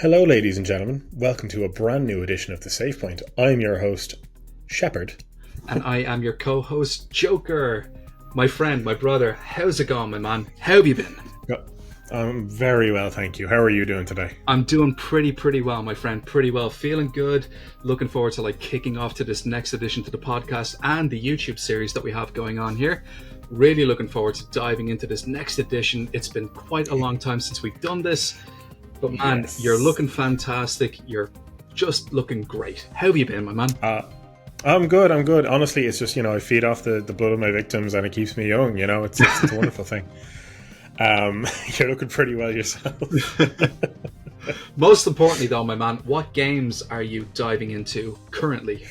Hello, ladies and gentlemen. Welcome to a brand new edition of TheSavePoint. I'm your host, Shepard. And I am your co-host, Joker. My friend, my brother, how's it going, my man? How have you been? I'm very well, thank you. How are you doing today? I'm doing pretty well, my friend. Pretty well. Feeling good. Looking forward to kicking off to this next edition to the podcast and the YouTube series that we have going on here. Really looking forward to diving into this next edition. It's been quite a long time since we've done this. But man, yes. You're looking fantastic. You're just looking great. How have you been, my man? I'm good. Honestly, it's just, I feed off the blood of my victims and it keeps me young, It's a wonderful thing. You're looking pretty well yourself. Most importantly though, my man, what games are you diving into currently?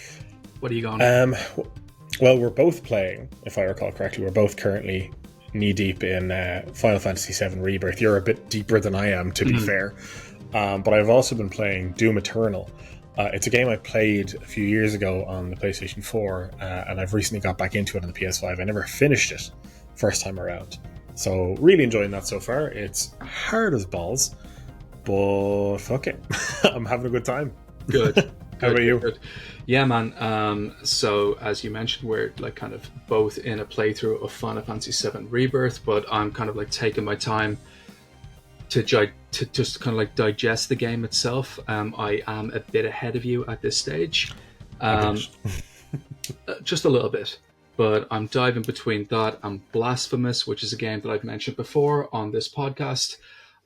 What are you going Well, we're both playing, if I recall correctly, we're both currently knee-deep in Final Fantasy VII Rebirth. You're a bit deeper than I am, to be fair. But I've also been playing Doom Eternal. It's a game I played a few years ago on the PlayStation 4, and I've recently got back into it on the PS5. I never finished it first time around. So really enjoying that so far. It's hard as balls, but fuck it. I'm having a good time. Good. How about you? Good. Yeah, man. So as you mentioned, we're kind of both in a playthrough of Final Fantasy VII Rebirth, but I'm kind of taking my time to just kind of digest the game itself. I am a bit ahead of you at this stage, just a little bit. But I'm diving between that and Blasphemous, which is a game that I've mentioned before on this podcast.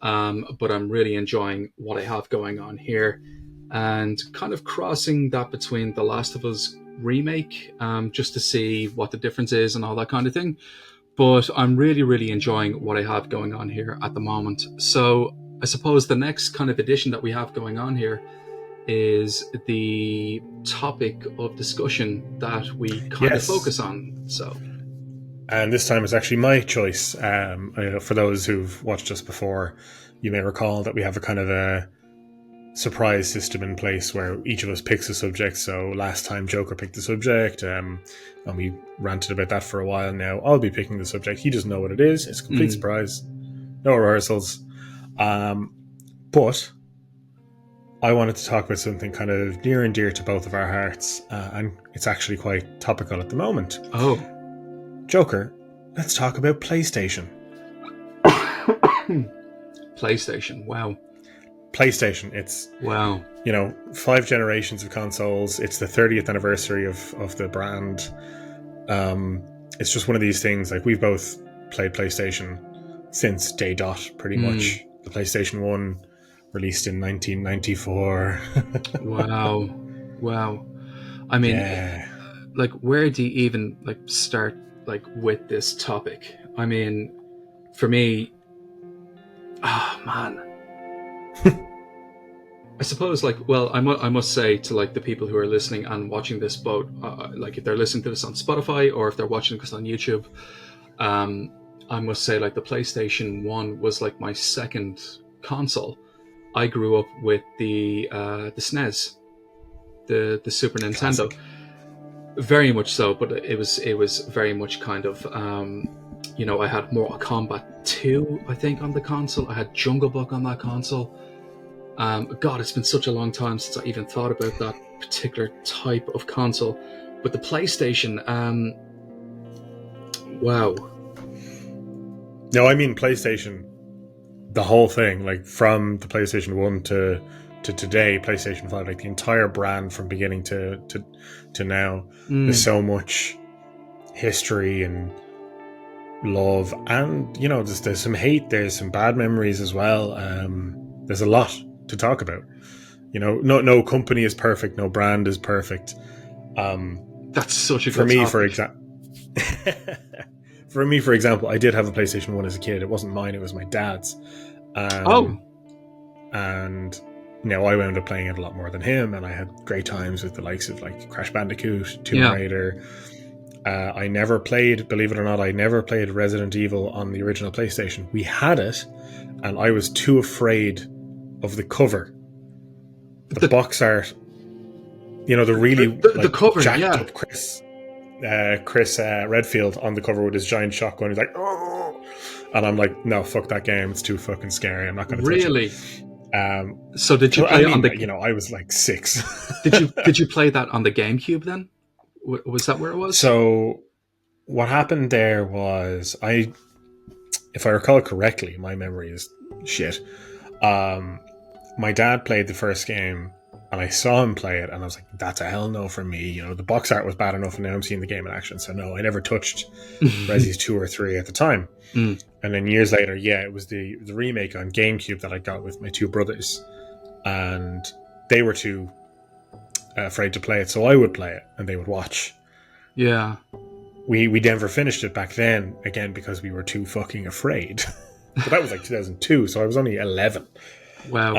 But I'm really enjoying what I have going on here. And kind of crossing that between The Last of Us remake, just to see what the difference is and all that kind of thing. But I'm really enjoying what I have going on here at the moment. So I suppose the next kind of edition that we have going on here is the topic of discussion that we kind of focus on. So, and this time it's actually my choice. For those who've watched us before, you may recall that we have a kind of a surprise system in place where each of us picks a subject. So last time Joker picked the subject, and we ranted about that for a while. Now I'll be picking the subject. He doesn't know what it is. It's a complete surprise. No rehearsals. But I wanted to talk about something kind of near and dear to both of our hearts, and it's actually quite topical at the moment. Oh. Joker, let's talk about PlayStation. PlayStation, wow. PlayStation, it's... Wow. 5 generations of consoles. It's the 30th anniversary of the brand. It's just one of these things, we've both played PlayStation since day dot, pretty much. The PlayStation 1... released in 1994. Wow. I mean, where do you even start with this topic? I mean, for me, man. I suppose I must say to the people who are listening and watching this both, if they're listening to this on Spotify or if they're watching this on YouTube, I must say the PlayStation 1 was my second console. I grew up with the SNES, the Super Nintendo. Classic. Very much so, but it was very much kind of I had Mortal Kombat 2, I think, on the console. I had Jungle Book on that console. God, it's been such a long time since I even thought about that particular type of console. But the PlayStation, wow. No, I mean PlayStation. The whole thing, from the PlayStation 1 to today, PlayStation 5, the entire brand from beginning to now. There's so much history and love, and there's some hate, there's some bad memories as well. There's a lot to talk about. No company is perfect, no brand is perfect. That's such a good topic. For me, for example, I did have a PlayStation 1 as a kid. It wasn't mine, it was my dad's. And I wound up playing it a lot more than him, and I had great times with the likes of Crash Bandicoot, Tomb Raider. I never played, believe it or not, Resident Evil on the original PlayStation. We had it, and I was too afraid of the cover. The box art, the really the cover, jacked up Chris Redfield on the cover with his giant shotgun. He's like, oh, and I'm like, no, fuck that game. It's too fucking scary. I'm not going to touch it. So did you I play it mean, on the? you know, I was like 6. Did you play that on the GameCube then? Was that where it was? So what happened there was if I recall correctly, my memory is shit. My dad played the first game, and I saw him play it, and I was like, "That's a hell no for me." You know, the box art was bad enough, and now I'm seeing the game in action. So no, I never touched Resi's 2 or 3 at the time. Mm. And then years later, yeah, it was the remake on GameCube that I got with my 2 brothers, and they were too afraid to play it, so I would play it, and they would watch. Yeah. We never finished it back then, again, because we were too fucking afraid. But that was like 2002, so I was only 11. Wow.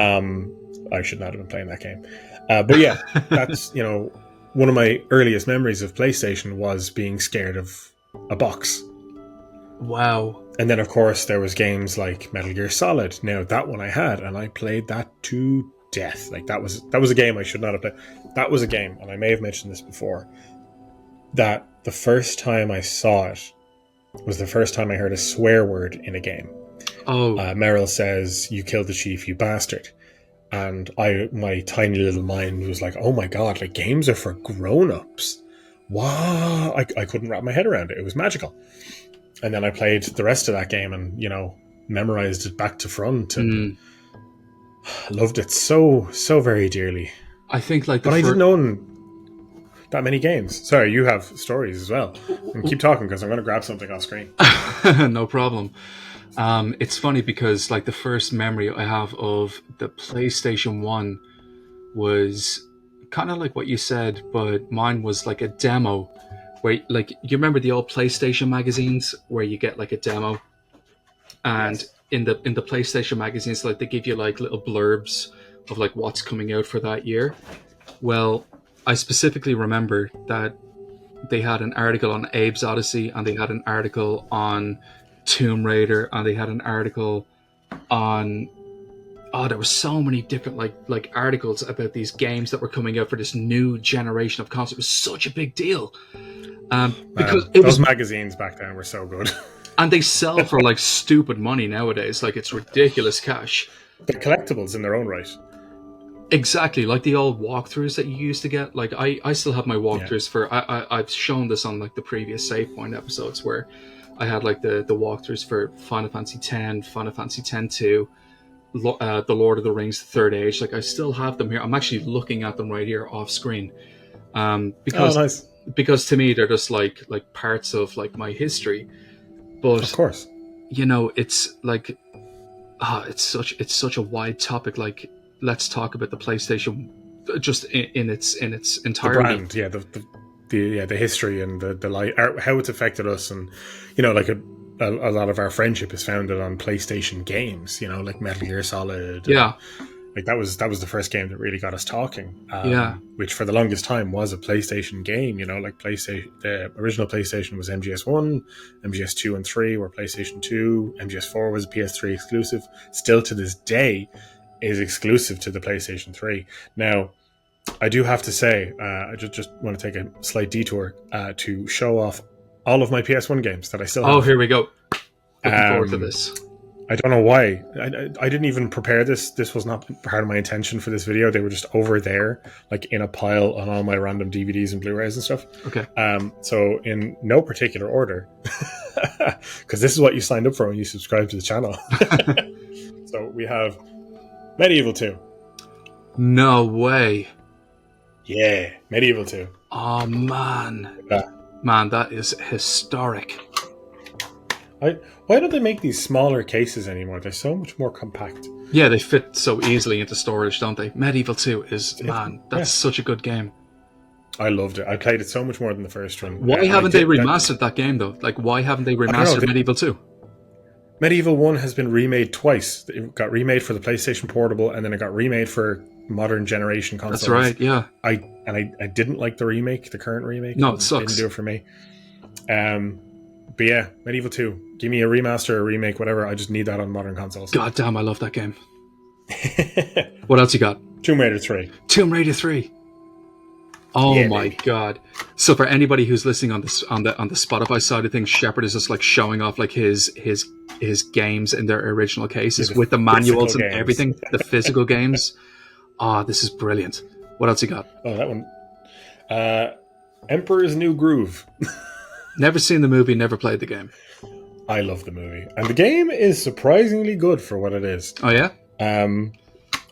I should not have been playing that game. But yeah, that's, you know, one of my earliest memories of PlayStation was being scared of a box. Wow. And then, of course, there was games like Metal Gear Solid. Now, that one I had, and I played that to death. Like, that was a game I should not have played. That was a game, and I may have mentioned this before, that the first time I saw it was the first time I heard a swear word in a game. Oh. Meryl says, "You killed the chief, you bastard." And my tiny little mind was like, oh my god, like, games are for grown-ups. Wow. I couldn't wrap my head around it. It was magical. And then I played the rest of that game and, you know, memorized it back to front and loved it so very dearly. I think like but I didn't own that many games. Sorry, you have stories as well. And keep talking, because I'm going to grab something off screen. No problem. It's funny because like the first memory I have of the PlayStation 1 was kind of like what you said, but mine was like a demo where, like, you remember the old PlayStation magazines where you get like a demo, and yes, in the PlayStation magazines, like, they give you like little blurbs of like what's coming out for that year. Well, I specifically remember that they had an article on Abe's Odyssey, and they had an article on Tomb Raider, and they had an article on there were so many different like articles about these games that were coming out for this new generation of consoles. It was such a big deal, because those magazines back then were so good. And they sell for like stupid money nowadays. Like, it's ridiculous cash. They're collectibles in their own right. Exactly, like the old walkthroughs that you used to get. Like, I still have my walkthroughs for. I've shown this on like the previous SavePoint episodes where I had like the walkthroughs for Final Fantasy X, Final Fantasy X-2, The Lord of the Rings, The Third Age. Like, I still have them here. I'm actually looking at them right here off screen, because nice. Because to me they're just like parts of like my history. But of course, you know, it's like, it's such a wide topic. Like, let's talk about the PlayStation just in its entirety. The brand, the history and the light, how it's affected us, and, you know, like a lot of our friendship is founded on PlayStation games. You know, like Metal Gear Solid. Yeah. Like, that was the first game that really got us talking. Which for the longest time was a PlayStation game. You know, like the original PlayStation was MGS1, MGS2 and 3 were PlayStation 2, MGS4 was a PS3 exclusive. Still to this day is exclusive to the PlayStation 3. Now, I do have to say, I just want to take a slight detour to show off all of my PS1 games that I still have. Oh, here we go. Looking forward to this. I don't know why. I didn't even prepare this. This was not part of my intention for this video. They were just over there, like in a pile on all my random DVDs and Blu-rays and stuff. Okay. So in no particular order, because this is what you signed up for when you subscribe to the channel. So we have Medieval 2. No way. Yeah, Medieval 2. Oh, man. Man, that is historic. Why don't they make these smaller cases anymore? They're so much more compact. Yeah, they fit so easily into storage, don't they? Medieval 2 is, man, that's such a good game. I loved it. I played it so much more than the first one. Why haven't they remastered that game, though? Like, why haven't they remastered Medieval 2? Medieval 1 has been remade twice. It got remade for the PlayStation Portable, and then it got remade for modern generation consoles. That's right, yeah. I didn't like the remake, the current remake. No, it sucks. Didn't do it for me. But yeah, Medieval 2. Give me a remaster, a remake, whatever. I just need that on modern consoles. God damn, I love that game. What else you got? Tomb Raider 3. Tomb Raider 3. Oh yeah, my God. So for anybody who's listening on the Spotify side of things, Shepard is just like showing off like his is games in their original cases Yeah, with the manuals and games. everything, the physical games. This is brilliant. What else you got? Oh, that one. Emperor's New Groove. Never seen the movie, never played the game. I love the movie. And the game is surprisingly good for what it is. Oh, yeah?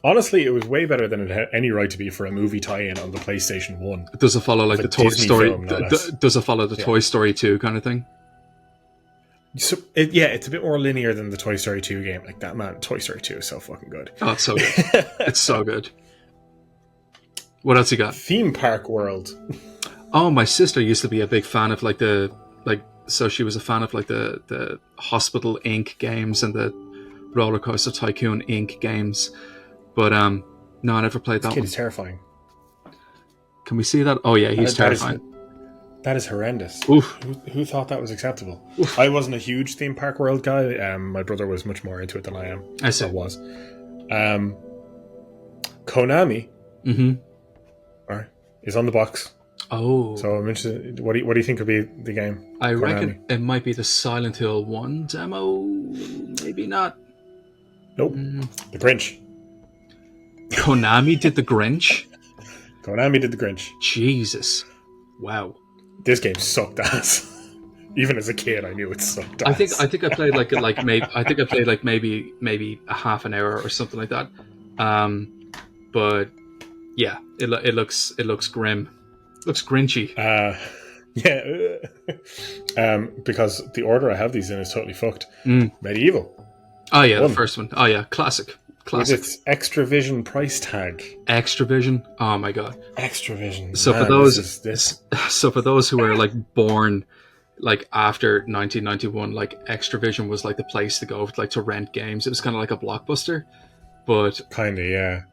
Honestly, it was way better than it had any right to be for a movie tie-in on the PlayStation 1. Does it follow like the Toy Disney Story? film, no Does it follow the Toy Story 2 kind of thing? So, it's a bit more linear than the Toy Story 2 game. Like that, man, Toy Story 2 is so fucking good. Oh, it's so good. It's so good. What else you got? Theme Park World. Oh, my sister used to be a big fan of so she was a fan of like the Hospital Inc. games and the Roller Coaster Tycoon Inc. games. But no, I never played that This kid one. is terrifying. Can we see that? Oh yeah, he's terrifying. That is horrendous. Oof. Who thought that was acceptable? Oof. I wasn't a huge Theme Park World guy. My brother was much more into it than I am. I see. Or was. Konami is on the box. Oh. So I'm interested. What do you think would be the game? I Konami? reckon it might be the Silent Hill 1 demo. Maybe not. Nope. The Grinch. Konami did the Grinch? Konami did the Grinch. Jesus. Wow. This game sucked ass. Even as a kid, I knew it sucked ass. I think I played maybe a half an hour or something like that. But yeah, it looks grim. Looks grinchy. Because the order I have these in is totally fucked. Medieval. Oh yeah, the first one. Oh yeah, classic. With its Extravision price tag. Extravision. Oh my god. Extravision. So man, for those who were like born like after 1991, like Extravision was like the place to go like to rent games. It was kind of like a Blockbuster, but kind of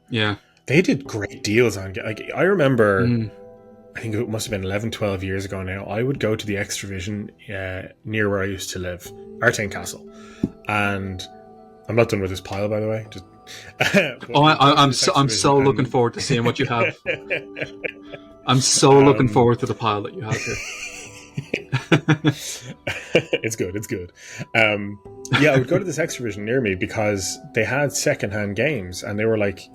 yeah. They did great deals on. Like I remember. I think it must have been 11, 12 years ago now. I would go to the Extravision near where I used to live, Artane Castle, and I'm not done with this pile, by the way. I'm so looking forward to seeing what you have. I'm so looking forward to the pile that you have here. It's good. I would go to this Extravision near me because they had secondhand games, and they were like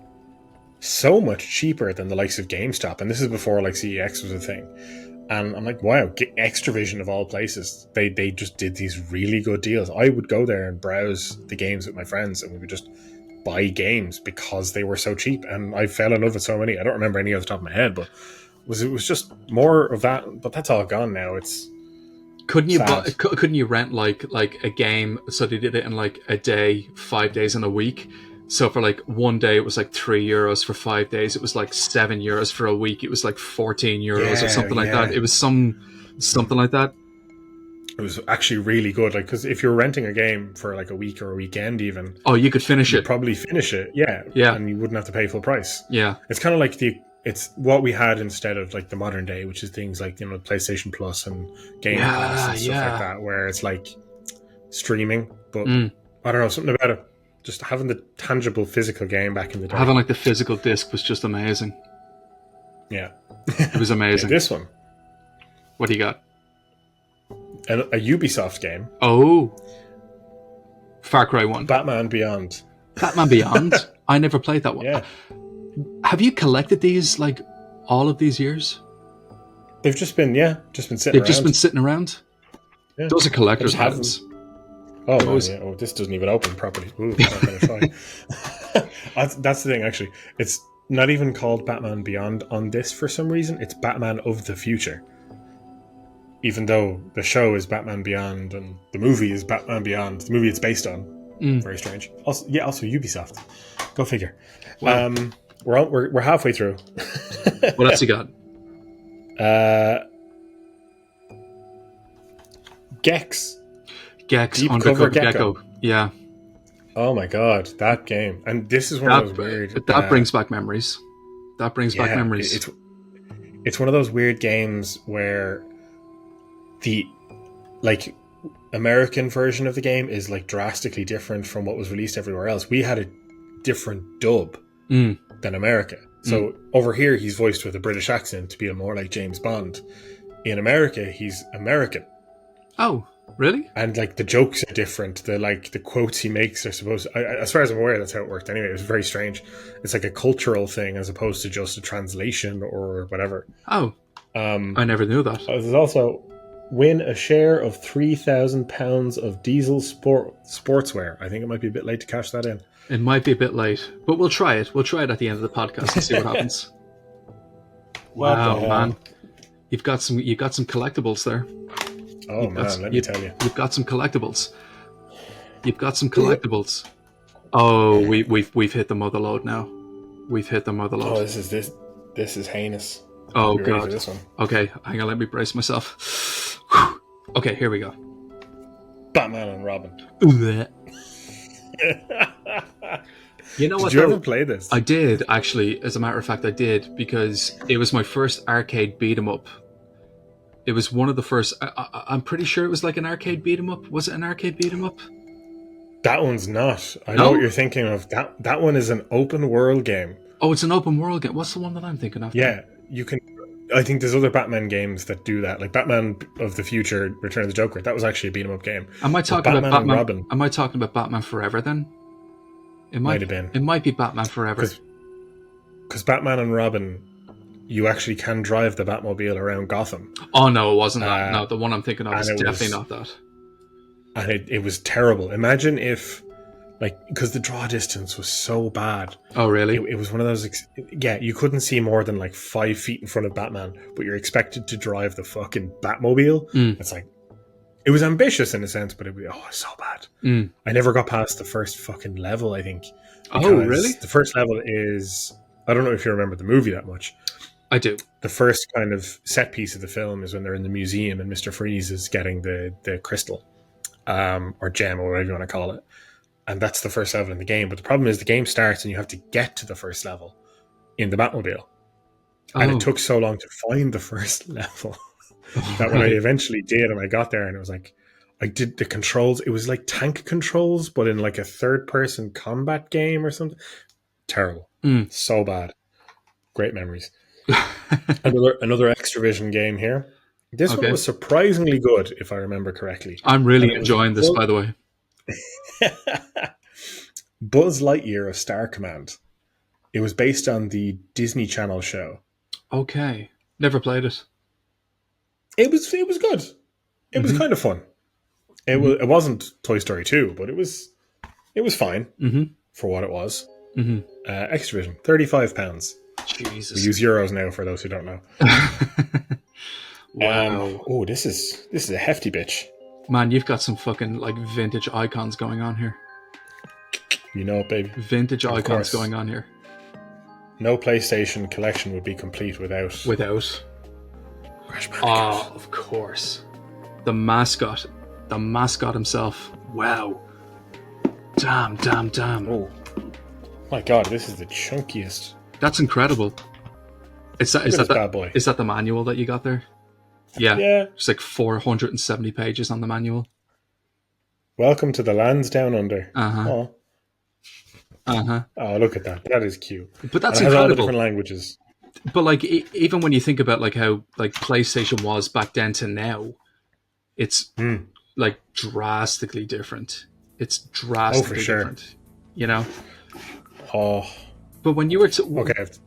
so much cheaper than the likes of GameStop, and this is before like CEX was a thing. And I'm like, wow, Extravision of all places, they just did these really good deals. I would go there and browse the games with my friends, and we would just buy games because they were so cheap. And I fell in love with so many. I don't remember any off the top of my head, but it was just more of that. But that's all gone now. It's couldn't you rent like a game? So they did it in like a day, 5 days in a week. So for like 1 day, it was like €3. For 5 days, it was like €7. For a week, it was like €14 or something like that. It was something like that. It was actually really good. Like, because if you're renting a game for like a week or a weekend, even you could finish it. Probably finish it. Yeah, and you wouldn't have to pay full price. Yeah, it's kind of like it's what we had instead of like the modern day, which is things like PlayStation Plus and Game Pass and stuff like that, where it's like streaming. But I don't know, something about it. Just having the tangible physical game back in the day. Having like the physical disc was just amazing. Yeah. It was amazing. This one. What do you got? A Ubisoft game. Oh. Far Cry 1. Batman Beyond. Batman Beyond? I never played that one. Yeah. Have you collected these like all of these years? They've just been sitting around. They've just been sitting around? Yeah. Those are collector's items. Oh, man, yeah. Oh, this doesn't even open properly. Ooh, I'm not going to try. That's the thing, actually. It's not even called Batman Beyond on this for some reason. It's Batman of the Future. Even though the show is Batman Beyond and the movie is Batman Beyond, the movie it's based on. Very strange. Also Ubisoft. Go figure. Wow. We're halfway through. What else you got? Gex. Deep Undercover Gecko. Yeah. Oh my god, that game. And this is one of those weird... That brings back memories. Back memories. It's one of those weird games where the American version of the game is like drastically different from what was released everywhere else. We had a different dub than America. So over here, he's voiced with a British accent to be more like James Bond. In America, he's American. Oh. Really? And like the jokes are different. The quotes he makes are supposed. As far as I'm aware, that's how it worked. Anyway, it was very strange. It's like a cultural thing as opposed to just a translation or whatever. Oh, I never knew that. There's also win a share of £3,000 of diesel sportswear. I think it might be a bit late to cash that in. It might be a bit late, but we'll try it. We'll try it at the end of the podcast and see what happens. What the Wow, hell? man, you've got some collectibles there. Oh man, let me tell you. You've got some collectibles. You've got some collectibles. Oh, we've hit the mother load now. We've hit the mother load. Oh, this is heinous. Oh Be ready for god. this one. Okay, hang on. Let me brace myself. Okay, here we go. Batman and Robin. You know what? Did you ever play this? I did actually. As a matter of fact, I did because it was my first arcade beat 'em up. It was one of the first. I'm pretty sure it was like an arcade beat 'em up. Was it an arcade beat 'em up? That one's not. I No? know what you're thinking of. That one is an open world game. Oh, it's an open world game. What's the one that I'm thinking of? Yeah, you can. I think there's other Batman games that do that, like Batman of the Future, Return of the Joker. That was actually a beat 'em up game. Am I talking But about Batman and Batman? Robin Am I talking about Batman Forever then? It might have been. It might be Batman Forever. Because Batman and Robin, you actually can drive the Batmobile around Gotham. Oh no, it wasn't that. No, the one I'm thinking of is and it definitely was- not that. And it was terrible. Imagine if, like, because the draw distance was so bad. Oh really? It was one of those. Yeah, you couldn't see more than like 5 feet in front of Batman, but you're expected to drive the fucking Batmobile. It's like, it was ambitious in a sense, but it's so bad. I never got past the first fucking level, I think. Oh really? The first level is, I don't know if you remember the movie that much. I do. The first kind of set piece of the film is when they're in the museum and Mr. Freeze is getting the crystal, or gem, or whatever you want to call it. And that's the first level in the game. But the problem is the game starts and you have to get to the first level in the Batmobile. And it took so long to find the first level that when I eventually did and I got there and it was like, I did the controls. It was like tank controls, but in like a third-person combat game or something. Terrible. So bad. Great memories. Another Extravision game here. This one was surprisingly good, if I remember correctly. I'm really enjoying this, by the way. Buzz Lightyear of Star Command. It was based on the Disney Channel show. Okay. Never played it. It was good. It was kind of fun. It wasn't Toy Story 2, but it was fine for what it was. Extravision, £35. Jesus. We use euros now for those who don't know. Wow. This is a hefty bitch. Man, you've got some fucking like vintage icons going on here. You know it, baby. Vintage Of icons course. going on here. No PlayStation collection would be complete without Crash Bandicoot. Oh, of course. The mascot himself. Wow. Damn. Oh my god, this is the chunkiest. That's incredible. Is that bad boy. Is that the manual that you got there? Yeah. It's like 470 pages on the manual. Welcome to the lands down under. Uh-huh. Oh, look at that. That is cute. But that's and it has all the incredible. different languages. But like even when you think about like how like PlayStation was back then to now, it's like drastically different. It's drastically different. You know? Oh. But when you were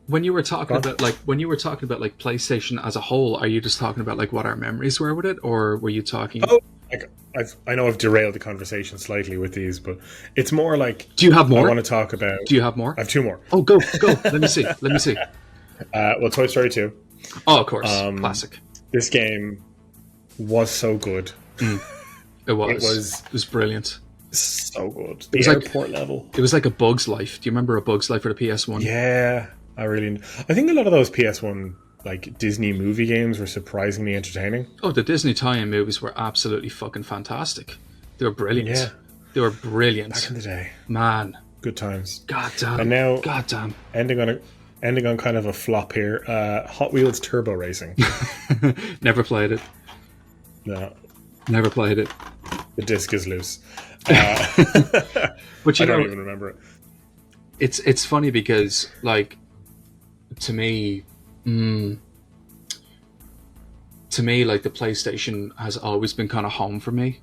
when you were talking Go on. about like PlayStation as a whole, are you just talking about like what our memories were with it, or were you talking? Oh, like I know I've derailed the conversation slightly with these, but it's more like. Do you have more? I want to talk about. Do you have more? I have 2 more. Oh, go! Let me see. Well, Toy Story 2. Oh, of course, classic. This game was so good. It was brilliant. So good. It was The like- airport level. It was like A Bug's Life. Do you remember A Bug's Life for the PS1? Yeah, I think a lot of those PS1 like Disney movie games were surprisingly entertaining. Oh, the Disney tie-in movies were absolutely fucking fantastic. They were brilliant. Yeah. They were brilliant. Back in the day. Man, Good times. goddamn. And now Goddamn. ending on kind of a flop here. Hot Wheels Turbo Racing. Never played it. No, Never played it. the disc is loose. But you I don't know, even remember it. it's funny because like to me like the PlayStation has always been kind of home for me.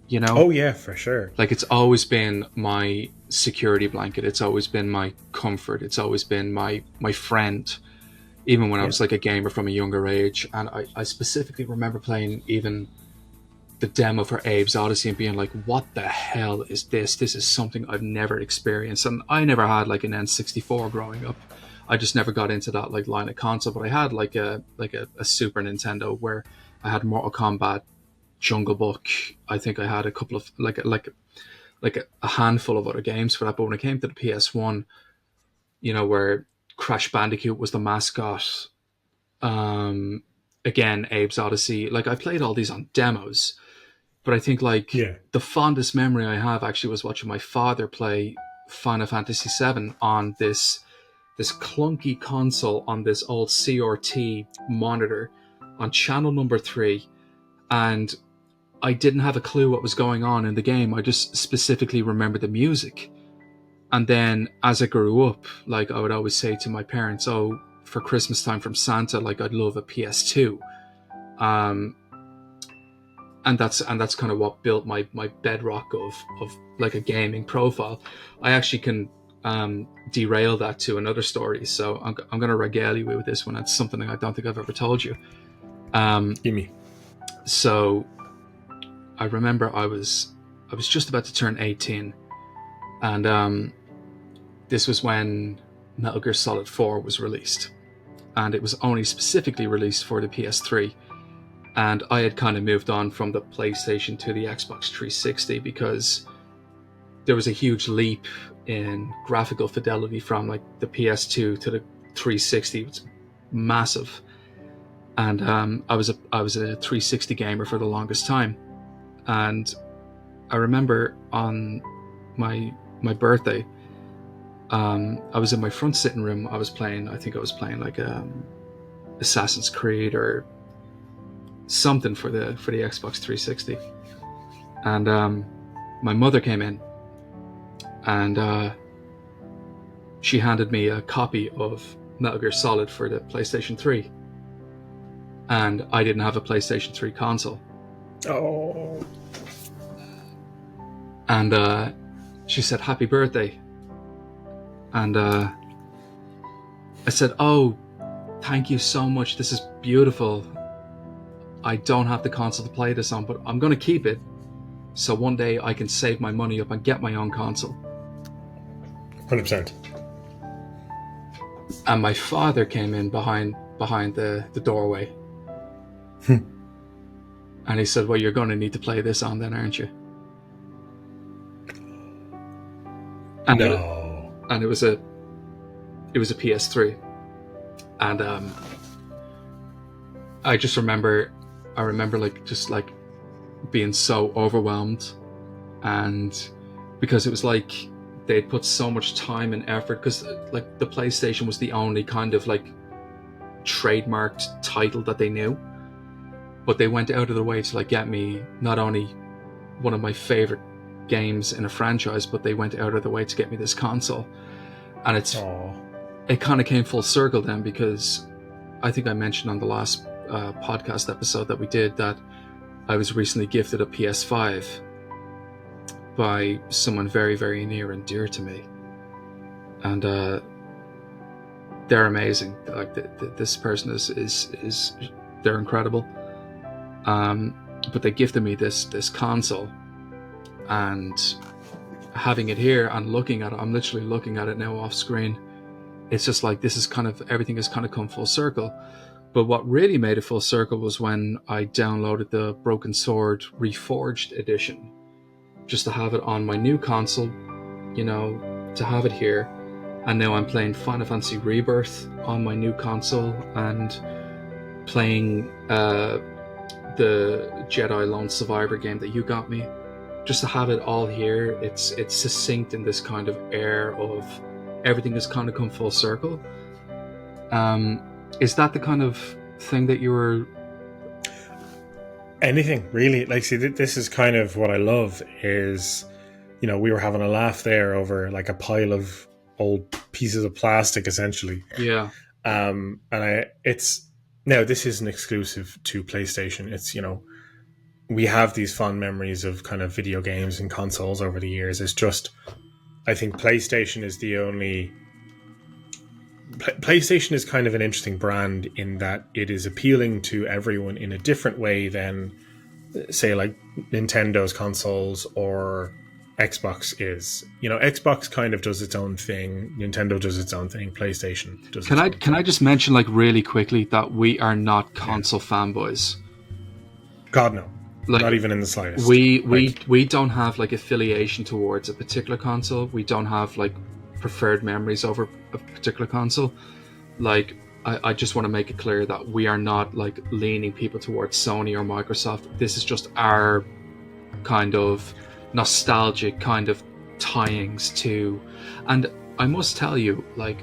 you know? Oh yeah, for sure. Like, it's always been my security blanket. It's always been my comfort. It's always been my friend, even when I Yeah. was like a gamer from a younger age. And I specifically remember playing even the demo for Abe's Odyssey and being like, what the hell is this? This is something I've never experienced. And I never had like an N64 growing up. I just never got into that like line of console, but I had like a Super Nintendo where I had Mortal Kombat, Jungle Book. I think I had a couple of like a handful of other games for that. But when it came to the PS1, where Crash Bandicoot was the mascot, um, again, Abe's Odyssey, like I played all these on demos, but I think like Yeah. the fondest memory I have actually was watching my father play Final Fantasy VII on this clunky console on this old CRT monitor on channel number 3, and I didn't have a clue what was going on in the game. I just specifically remember the music. And then as I grew up, like I would always say to my parents, "Oh, for Christmas time from Santa, like I'd love a PS2." Um, and that's kind of what built my bedrock of like a gaming profile. I actually can derail that to another story, so I'm going to regale you with this one. It's something I don't think I've ever told you. Gimme. So I remember I was just about to turn 18, and this was when Metal Gear Solid 4 was released, and it was only specifically released for the PS3. And I had kind of moved on from the PlayStation to the Xbox 360 because there was a huge leap in graphical fidelity from like the PS2 to the 360. It was massive, and I was a 360 gamer for the longest time. And I remember on my birthday, I was in my front sitting room. I think I was playing like Assassin's Creed or something for the Xbox 360, and my mother came in, and she handed me a copy of Metal Gear Solid for the PlayStation 3, and I didn't have a PlayStation 3 console, Oh. and she said happy birthday, and I said, oh, thank you so much, this is beautiful. I don't have the console to play this on, but I'm going to keep it so one day I can save my money up and get my own console. 100%. And my father came in behind the doorway. And he said, well, you're going to need to play this on then, aren't you? And No. it was a PS3. And I remember like just like being so overwhelmed, and because it was like they'd put so much time and effort, because like the PlayStation was the only kind of like trademarked title that they knew, but they went out of their way to like get me not only one of my favorite games in a franchise, but they went out of their way to get me this console. And it kind of came full circle then, because I think I mentioned on the last podcast episode that we did that I was recently gifted a PS5 by someone very, very near and dear to me, and they're amazing. Like this person is they're incredible. But they gifted me this console, and having it here and looking at it, I'm literally looking at it now off screen. It's just like everything has kind of come full circle. But what really made it full circle was when I downloaded the Broken Sword Reforged edition, just to have it on my new console, to have it here. And now I'm playing Final Fantasy Rebirth on my new console, and playing the Jedi Lone Survivor game that you got me. Just to have it all here, it's succinct in this kind of air of everything has kind of come full circle. Is that the kind of thing that you were... Anything, really. Like, see, this is kind of what I love is, we were having a laugh there over like a pile of old pieces of plastic, essentially. Yeah. And it's... Now, this isn't exclusive to PlayStation. It's, we have these fond memories of kind of video games and consoles over the years. It's just, I think PlayStation is the only. PlayStation is kind of an interesting brand in that it is appealing to everyone in a different way than, say, like Nintendo's consoles or Xbox is. You know, Xbox kind of does its own thing. Nintendo does its own thing. PlayStation does. Can I just mention, like, really quickly, that we are not console fanboys. God, no. Like, not even in the slightest. We don't have like affiliation towards a particular console. We don't have like preferred memories over a particular console. Like, I just want to make it clear that we are not like leaning people towards Sony or Microsoft. This is just our kind of nostalgic kind of tyings to. And I must tell you, like,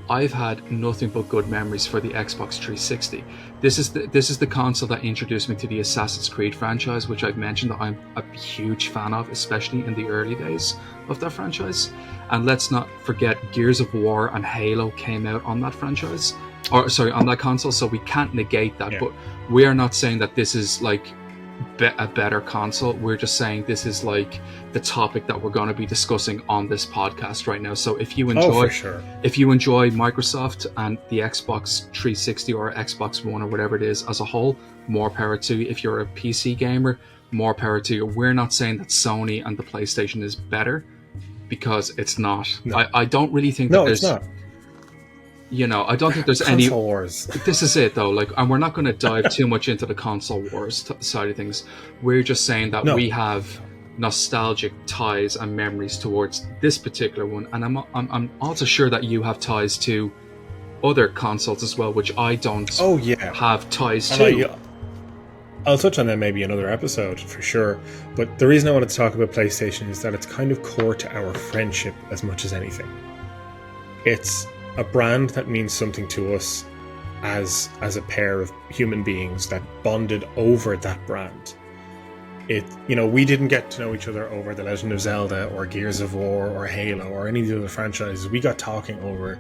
I've had nothing but good memories for the Xbox 360. This is the console that introduced me to the Assassin's Creed franchise, which I've mentioned that I'm a huge fan of, especially in the early days of that franchise. And let's not forget, Gears of War and Halo came out on that franchise, or sorry, on that console. So we can't negate that. Yeah. But we are not saying that this is like a better console. We're just saying this is like the topic that we're going to be discussing on this podcast right now. So if you enjoy, if you enjoy Microsoft and the Xbox 360 or Xbox One or whatever it is as a whole, more power to you. If you're a PC gamer, more power to you. We're not saying that Sony and the PlayStation is better, because it's not. No. I don't really think that there's. No, it's not. You know, I don't think there's any wars. This is it, though. Like, and we're not going to dive too much into the console wars side of things. We're just saying that we have nostalgic ties and memories towards this particular one, and I'm also sure that you have ties to other consoles as well, which I don't. Have ties to. I'll touch on that maybe another episode for sure. But the reason I wanted to talk about PlayStation is that it's kind of core to our friendship as much as anything. It's a brand that means something to us as a pair of human beings that bonded over that brand. We didn't get to know each other over The Legend of Zelda or Gears of War or Halo or any of the other franchises. We got talking over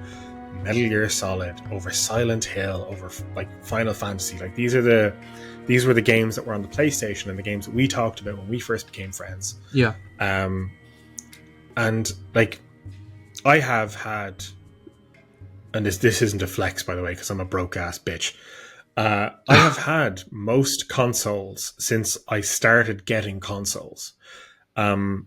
Metal Gear Solid, over Silent Hill, over like Final Fantasy. Like, these were the games that were on the PlayStation and the games that we talked about when we first became friends. Yeah. And like, I have had. And this isn't a flex, by the way, because I'm a broke-ass bitch. I have had most consoles since I started getting consoles. I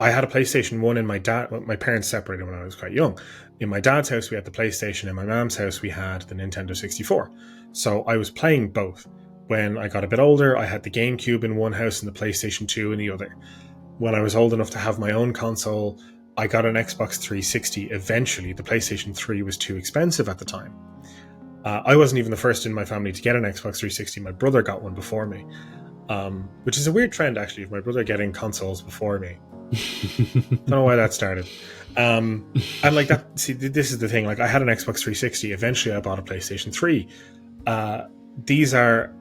had a PlayStation 1 in my parents separated when I was quite young. In my dad's house, we had the PlayStation. In my mom's house, we had the Nintendo 64. So I was playing both. When I got a bit older, I had the GameCube in one house and the PlayStation 2 in the other. When I was old enough to have my own console, I got an Xbox 360 eventually. The PlayStation 3 was too expensive at the time. I wasn't even the first in my family to get an Xbox 360. My brother got one before me, which is a weird trend, actually, of my brother getting consoles before me. Don't know why that started. And like that, see, this is the thing. Like, I had an Xbox 360. Eventually, I bought a PlayStation 3. These are,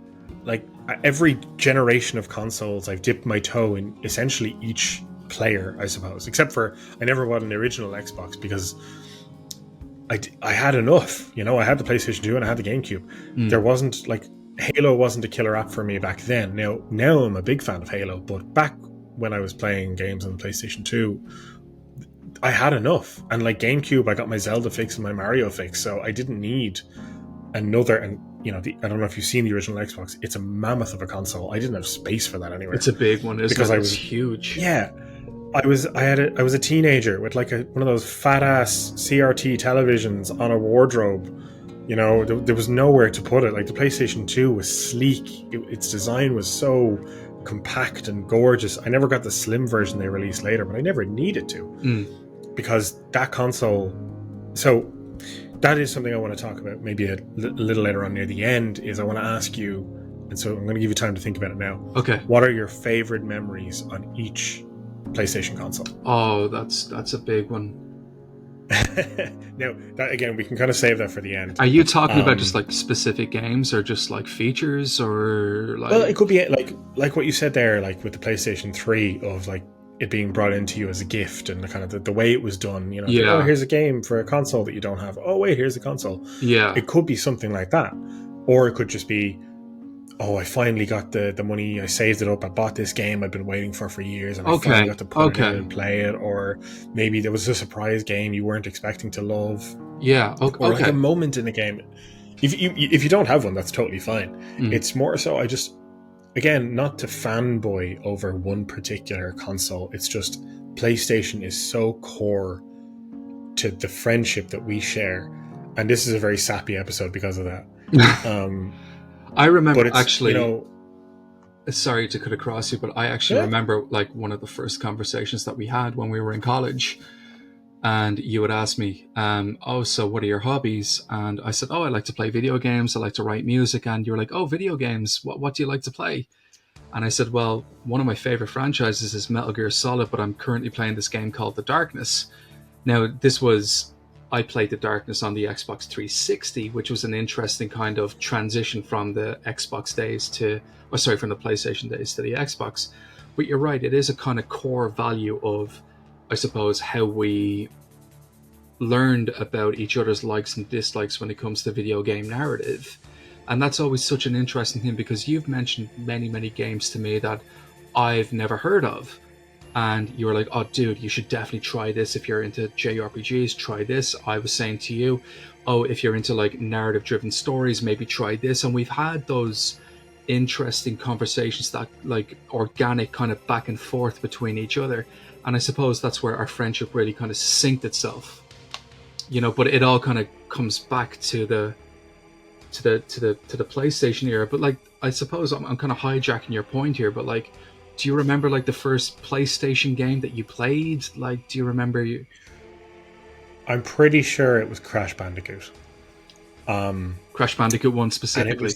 like, every generation of consoles, I've dipped my toe in essentially each player, I suppose, except for I never bought an original Xbox because I had enough. I had the PlayStation 2 and I had the GameCube. There wasn't, like, Halo wasn't a killer app for me back then. Now I'm a big fan of Halo, but back when I was playing games on the PlayStation 2, I had enough. And like GameCube, I got my Zelda fix and my Mario fix, so I didn't need another. And I don't know if you've seen the original Xbox. It's a mammoth of a console. I didn't have space for that anywhere. It's a big one, isn't it? It's huge. Yeah. I was a teenager with like one of those fat ass CRT televisions on a wardrobe. There was nowhere to put it. Like, the PlayStation 2 was sleek. Its design was so compact and gorgeous. I never got the slim version they released later, but I never needed to because that console. So that is something I want to talk about maybe a little later on near the end. Is I want to ask you, and so I'm going to give you time to think about it now. Okay. What are your favorite memories on each PlayStation console? Oh, that's a big one. Now, that again, we can kind of save that for the end. Are you talking about just like specific games, or just like features, or like? Well, it could be like what you said there, like with the PlayStation 3, of like it being brought into you as a gift, and the kind of the way it was done. Yeah. Oh, here's a game for a console that you don't have. Oh, wait, here's a console. Yeah. It could be something like that, or it could just be, oh, I finally got the money, I saved it up, I bought this game I've been waiting for years, and I finally got to put it in and play it. Or maybe there was a surprise game you weren't expecting to love. Yeah. Or like a moment in a game. If you don't have one, that's totally fine. It's more so, I just, again, not to fanboy over one particular console. It's just PlayStation is so core to the friendship that we share. And this is a very sappy episode because of that. I remember actually, sorry to cut across you, but I actually remember like one of the first conversations that we had when we were in college. And you would ask me, oh, so what are your hobbies? And I said, oh, I like to play video games. I like to write music. And you were like, oh, video games. What do you like to play? And I said, well, one of my favorite franchises is Metal Gear Solid, but I'm currently playing this game called The Darkness. Now, I played The Darkness on the Xbox 360, which was an interesting kind of transition from the Xbox days from the PlayStation days to the Xbox. But you're right, it is a kind of core value of, I suppose, how we learned about each other's likes and dislikes when it comes to video game narrative. And that's always such an interesting thing, because you've mentioned many, many games to me that I've never heard of. And you were like, oh, dude, you should definitely try this. If you're into JRPGs, try this. I was saying to you, oh, if you're into like narrative-driven stories, maybe try this. And we've had those interesting conversations, that like organic kind of back and forth between each other. And I suppose that's where our friendship really kind of synced itself, but it all kind of comes back to the PlayStation era. But like, I suppose I'm kind of hijacking your point here, but like, do you remember like the first PlayStation game that you played? Like, do you remember I'm pretty sure it was Crash Bandicoot. Crash Bandicoot 1 specifically.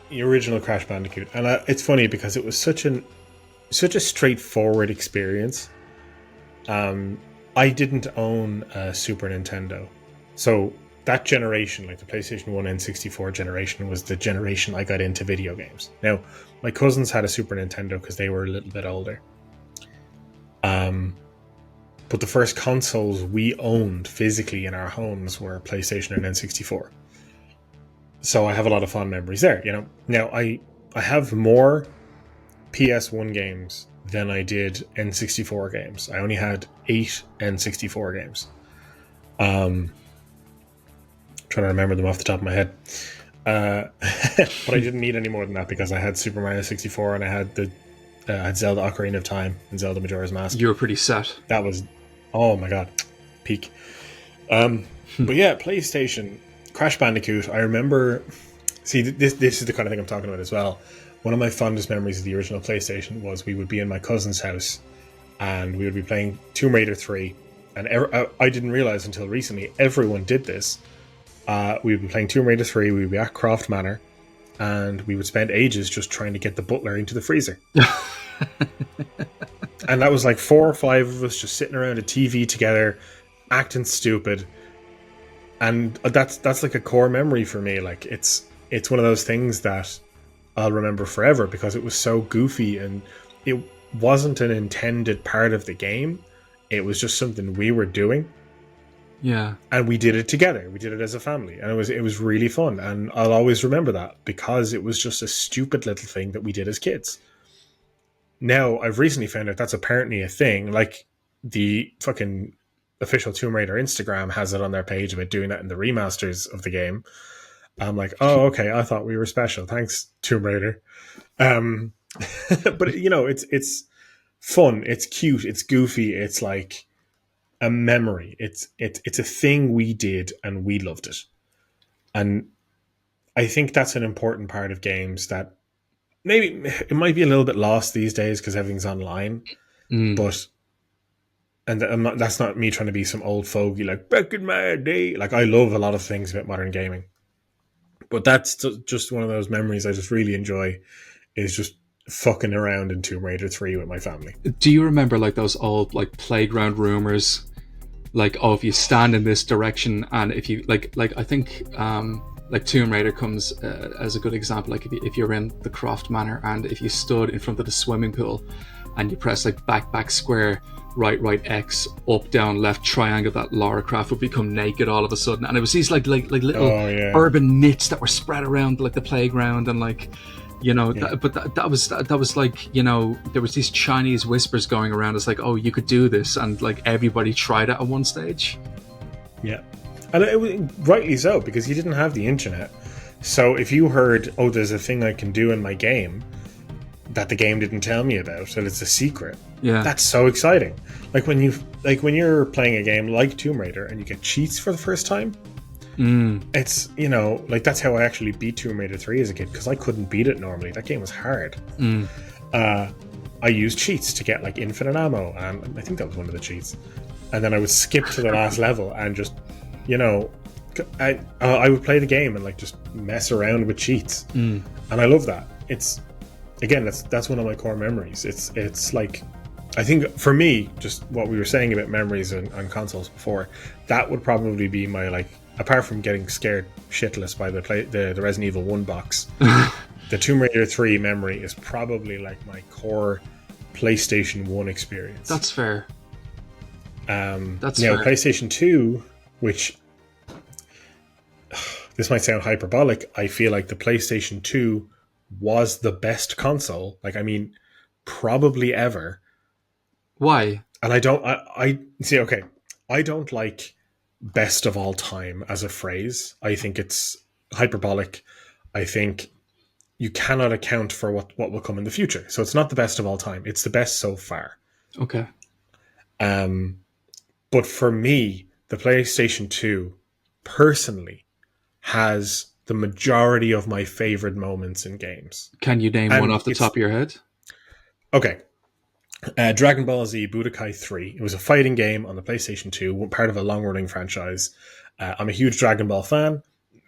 The original Crash Bandicoot. And it's funny because it was such a straightforward experience. I didn't own a Super Nintendo, so that generation, like the PlayStation 1 N64 generation, was the generation I got into video games. Now, my cousins had a Super Nintendo because they were a little bit older. But the first consoles we owned physically in our homes were PlayStation and N64. So I have a lot of fond memories there, Now, I have more PS1 games than I did N64 games. I only had 8 N64 games. Trying to remember them off the top of my head. But I didn't need any more than that because I had Super Mario 64 and I had had Zelda Ocarina of Time and Zelda Majora's Mask. You were pretty set. That was, oh my god, peak. But yeah, PlayStation, Crash Bandicoot, I remember... See, this is the kind of thing I'm talking about as well. One of my fondest memories of the original PlayStation was we would be in my cousin's house and we would be playing Tomb Raider 3. And I didn't realize until recently, everyone did this. We would be playing Tomb Raider 3, we would be at Croft Manor, and we would spend ages just trying to get the butler into the freezer. And that was like 4 or 5 of us just sitting around a TV together, acting stupid. And that's like a core memory for me. Like, it's one of those things that I'll remember forever because it was so goofy and it wasn't an intended part of the game. It was just something we were doing. Yeah. And we did it together. We did it as a family. And it was really fun. And I'll always remember that because it was just a stupid little thing that we did as kids. Now, I've recently found out that's apparently a thing. Like, the fucking official Tomb Raider Instagram has it on their page about doing that in the remasters of the game. I'm like, oh, okay, I thought we were special. Thanks, Tomb Raider. But, it's fun. It's cute. It's goofy. It's like a memory. It's a thing we did and we loved it. And I think that's an important part of games that maybe it might be a little bit lost these days because everything's online. But that's not me trying to be some old fogey like back in my day. Like, I love a lot of things about modern gaming, but that's just one of those memories I just really enjoy, is just fucking around in Tomb Raider 3 with my family. Do you remember like those old like playground rumors? Like, oh, if you stand in this direction, and if you like I think like Tomb Raider comes as a good example. Like, if you're in the Croft Manor and if you stood in front of the swimming pool and you press like back square, right, X, up, down, left, triangle, that Lara Croft would become naked all of a sudden. And it was these like little urban myths that were spread around like the playground, and like, you know, that was like, you know, there was these Chinese whispers going around. It's like, oh, you could do this, and like everybody tried it at one stage. Yeah, and it was rightly so, because you didn't have the internet. So if you heard, oh, there's a thing I can do in my game that the game didn't tell me about, and it's a secret. Yeah, that's so exciting. Like when you're playing a game like Tomb Raider and you get cheats for the first time. It's, you know, like that's how I actually beat Tomb Raider 3 as a kid, because I couldn't beat it normally. That game was hard. I used cheats to get like infinite ammo, and I think that was one of the cheats. And then I would skip to the last level and just, you know, I would play the game and like just mess around with cheats. And I love that. It's, again, that's one of my core memories. It's like, I think for me, just what we were saying about memories on consoles before, that would probably be my, like, apart from getting scared shitless by the Resident Evil 1 box, the Tomb Raider 3 memory is probably like my core PlayStation 1 experience. That's fair. That's fair. PlayStation 2, which this might sound hyperbolic, I feel like the PlayStation 2 was the best console, like, I mean, probably ever. Why? And I see, okay, I don't like best of all time as a phrase. I think it's hyperbolic. I think you cannot account for what will come in the future. So it's not the best of all time. It's the best so far. Okay. But for me, the PlayStation 2 personally has the majority of my favorite moments in games. Can you name one off the top of your head? Okay. Dragon Ball Z Budokai 3. It was a fighting game on the PlayStation 2, part of a long-running franchise. I'm a huge Dragon Ball fan.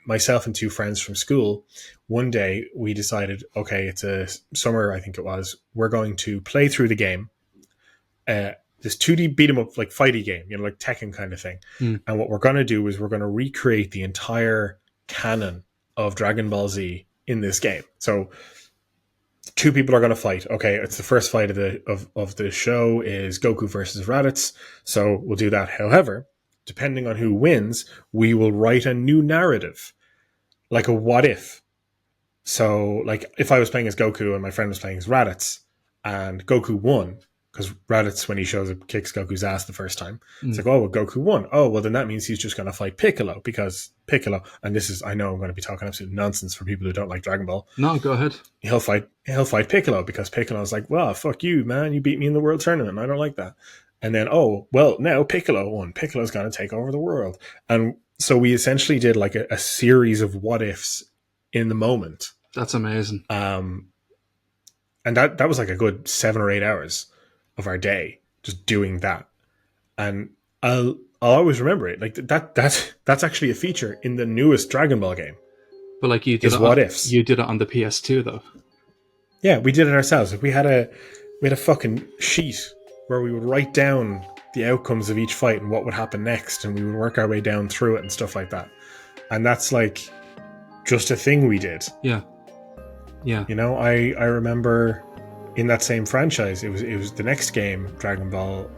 Myself and two friends from school, one day we decided, okay, it's a summer, I think it was, we're going to play through the game. This 2D beat-em-up, like, fighty game, you know, like Tekken kind of thing. And what we're going to do is we're going to recreate the entire canon of Dragon Ball Z in this game. So two people are going to fight. Okay, it's the first fight of the show is Goku versus Raditz. So we'll do that. However, depending on who wins, we will write a new narrative, like a what if. So, like, if I was playing as Goku and my friend was playing as Raditz, and Goku won, because Raditz, when he shows up, kicks Goku's ass the first time. It's like, oh, well, Goku won. Oh, well, then that means he's just going to fight Piccolo, because Piccolo, and this is, I know I'm going to be talking absolute nonsense for people who don't like Dragon Ball. No, go ahead. He'll fight Piccolo, because Piccolo's like, well, fuck you, man. You beat me in the world tournament. I don't like that. And then, oh, well, now Piccolo won. Piccolo's going to take over the world. And so we essentially did like a series of what ifs in the moment. That's amazing. And that was like a good 7 or 8 hours of our day just doing that. And I'll always remember it. Like that's actually a feature in the newest Dragon Ball game. But like you did it what ifs. You did it on the PS2 though. Yeah, we did it ourselves. Like we had a fucking sheet where we would write down the outcomes of each fight and what would happen next, and we would work our way down through it and stuff like that. And that's like just a thing we did. Yeah. Yeah. You know, I remember in that same franchise, it was the next game, Dragon Ball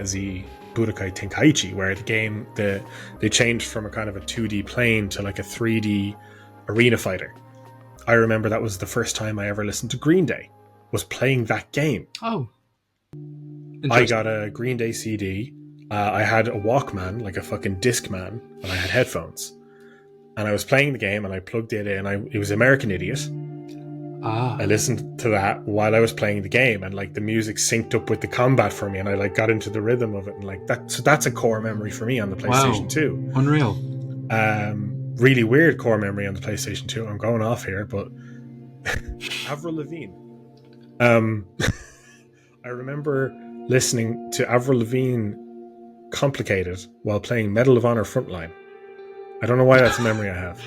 Z Budokai Tenkaichi, where the game they changed from a kind of a 2D plane to like a 3D arena fighter. I remember that was the first time I ever listened to Green Day, was playing that game. Oh. I got a Green Day CD. I had a Walkman, like a fucking Discman, and I had headphones. And I was playing the game, and I plugged it in. It was American Idiot. I listened to that while I was playing the game, and like the music synced up with the combat for me, and I like got into the rhythm of it, and like that. So that's a core memory for me on the PlayStation 2. Unreal. Really weird core memory on the PlayStation 2. I'm going off here, but Avril Lavigne. I remember listening to Avril Lavigne Complicated while playing Medal of Honor Frontline. I don't know why that's a memory I have.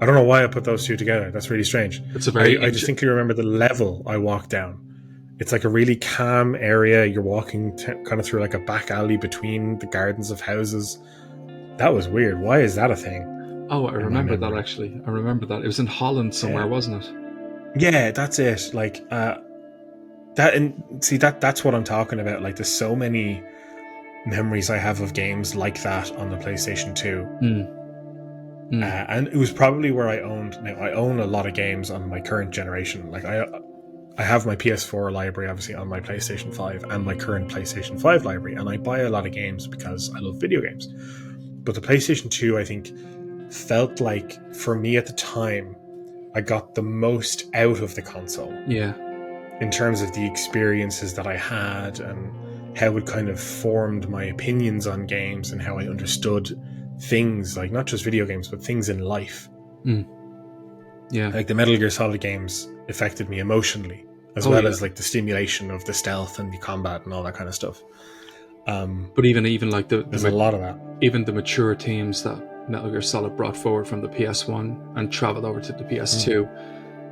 I don't know why I put those two together. That's really strange. It's a very I distinctly remember the level I walked down. It's like a really calm area. You're walking kind of through like a back alley between the gardens of houses. That was weird. Why is that a thing? Oh, I remember that actually. I remember that. It was in Holland somewhere, wasn't it? Yeah, that's it. Like, that's what I'm talking about. Like, there's so many memories I have of games like that on the PlayStation 2. And it was probably where I own a lot of games on my current generation. Like, I have my PS4 library obviously on my PlayStation 5 and my current PlayStation 5 library, and I buy a lot of games because I love video games. But the PlayStation 2, I think, felt like, for me at the time, I got the most out of the console. Yeah. In terms of the experiences that I had and how it kind of formed my opinions on games and how I understood things, like not just video games, but things in life. Yeah. Like the Metal Gear Solid games affected me emotionally, as well as like the stimulation of the stealth and the combat and all that kind of stuff. But even like there's a lot of that. Even the mature themes that Metal Gear Solid brought forward from the PS1 and traveled over to the PS2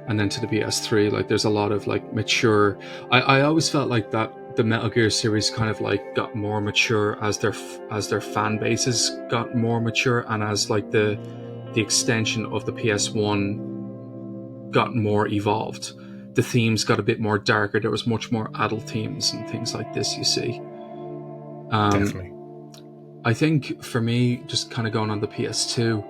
and then to the PS3, like there's a lot of like mature. I always felt like that the Metal Gear series kind of like got more mature as their fan bases got more mature, and as like the extension of the PS1 got more evolved. The themes got a bit more darker. There was much more adult themes and things like this, you see. Definitely. I think for me, just kind of going on the PS2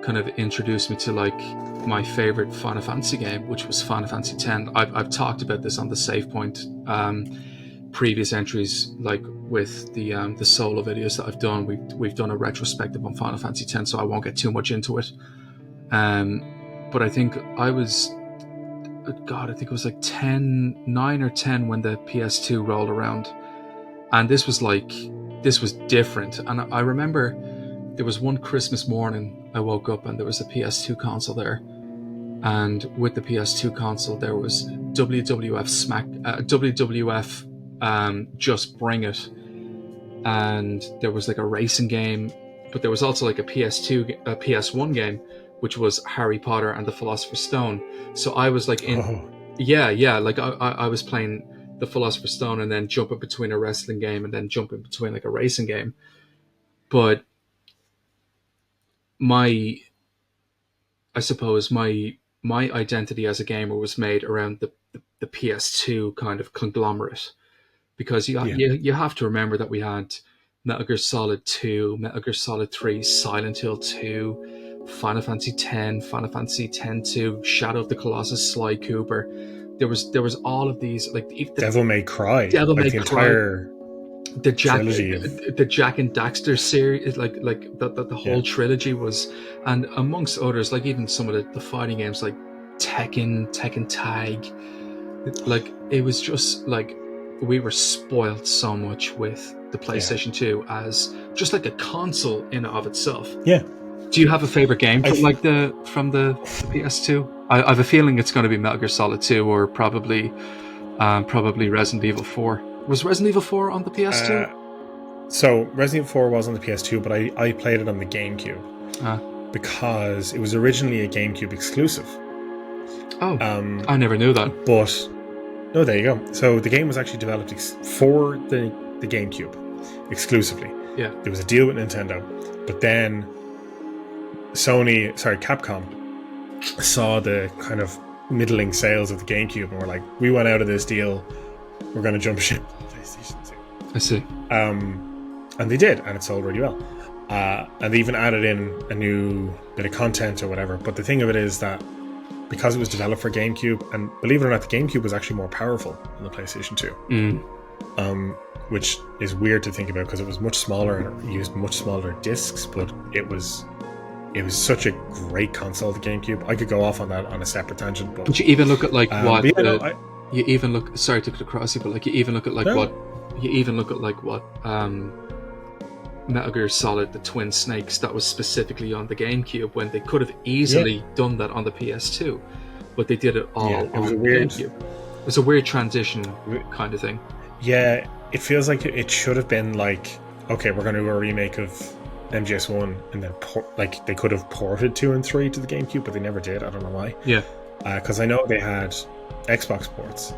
kind of introduced me to like my favorite Final Fantasy game, which was Final Fantasy X. I've talked about this on the TheSavePoint previous entries, like with the solo videos that I've done. We've done a retrospective on Final Fantasy X, so I won't get too much into it. But I think I think it was like 9 or 10 when the PS2 rolled around, and this was different. And I remember there was one Christmas morning I woke up and there was a PS2 console there, and with the PS2 console there was WWF Just Bring It, and there was like a racing game, but there was also like a PS1 game, which was Harry Potter and the Philosopher's Stone. So I was like like I was playing the Philosopher's Stone and then jumping between a wrestling game and then jumping between like a racing game. But I suppose my identity as a gamer was made around the PS2 kind of conglomerate, because you have to remember that we had Metal Gear Solid 2, Metal Gear Solid 3, Silent Hill 2, Final Fantasy X, Final Fantasy X-2, Shadow of the Colossus, Sly Cooper. There was all of these, like Devil May Cry, entire trilogy of the Jack and Daxter series, like the whole trilogy was, and amongst others, like even some of the fighting games like Tekken Tag, like it was just like we were spoiled so much with the PlayStation 2 as just like a console in and of itself. Yeah. Do you have a favorite game from the PS2? I have a feeling it's going to be Metal Gear Solid 2 or probably Resident Evil 4. Was Resident Evil 4 on the PS2? So Resident Evil 4 was on the PS2, but I played it on the GameCube because it was originally a GameCube exclusive. Oh, I never knew that. But no, there you go. So the game was actually developed for the GameCube exclusively. Yeah, there was a deal with Nintendo, but then Capcom saw the kind of middling sales of the GameCube and were like, we went out of this deal, we're going to jump ship to PlayStation 2. I see. And they did, and it sold really well. And they even added in a new bit of content or whatever. But the thing of it is that because it was developed for GameCube, and believe it or not, the GameCube was actually more powerful than the PlayStation 2. Which is weird to think about because it was much smaller and it used much smaller discs, but it was such a great console, the GameCube. I could go off on that on a separate tangent, but you even look at like you even look. Sorry to cut across you, but like you even look at like what Metal Gear Solid: The Twin Snakes, that was specifically on the GameCube, when they could have easily done that on the PS2, but they did it all on the GameCube. It was a weird transition kind of thing. Yeah, it feels like it should have been like, okay, we're going to do a remake of MGS1, and then they could have ported 2 and 3 to the GameCube, but they never did. I don't know why. Yeah, because I know they had Xbox ports.